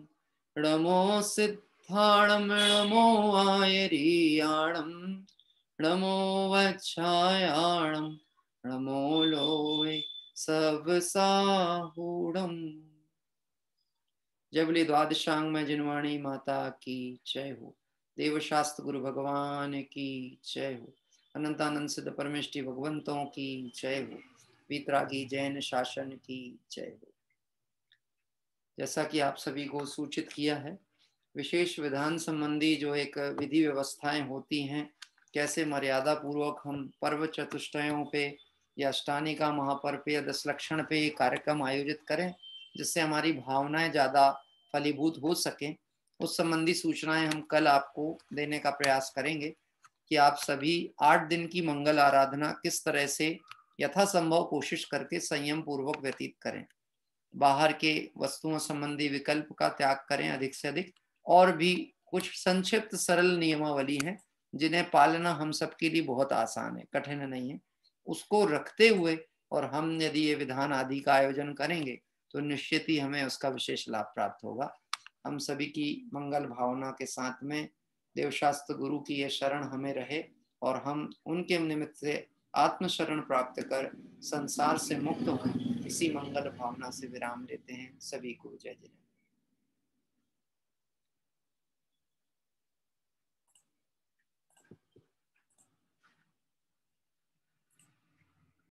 नमो सिद्धाणं, नमो आयरीयाणं, नमो अच्छायाणं, नमो लोय सब साहूणं। जय बोले द्वादशांग में जिनवाणी माता की जय हो। देवशास्त्र गुरु भगवान की जय हो। अनंतानंद सिद्ध परमेष्टि भगवंतों की जय हो। वीतरागी जैन शासन की जय हो। जैसा कि आप सभी को सूचित किया है, विशेष विधान संबंधी जो एक विधि व्यवस्थाएं होती हैं, कैसे मर्यादा पूर्वक हम पर्व चतुष्टयों पे या अष्टानिका महापर्व पे या 10 लक्षण पे कार्यक्रम आयोजित करें, जिससे हमारी भावनाएं ज्यादा फलीभूत हो सकें, उस संबंधी सूचनाएं हम कल आपको देने का प्रयास करेंगे कि आप सभी 8 दिन की मंगल आराधना किस तरह से यथासंभव कोशिश करके संयम पूर्वक व्यतीत करें। बाहर के वस्तुओं संबंधी विकल्प का त्याग करें अधिक से अधिक। और भी कुछ संक्षिप्त सरल नियमावली हैं जिन्हें पालना हम सबके लिए बहुत आसान है, कठिन नहीं है। उसको रखते हुए और हम यदि ये विधान आदि का आयोजन करेंगे तो निश्चित ही हमें उसका विशेष लाभ प्राप्त होगा। हम सभी की मंगल भावना के साथ में देवशास्त्र गुरु की ये शरण हमें रहे और हम उनके निमित्त से आत्म शरण प्राप्त कर संसार से मुक्त हो, इसी मंगल भावना से विराम लेते हैं। सभी को जय जय।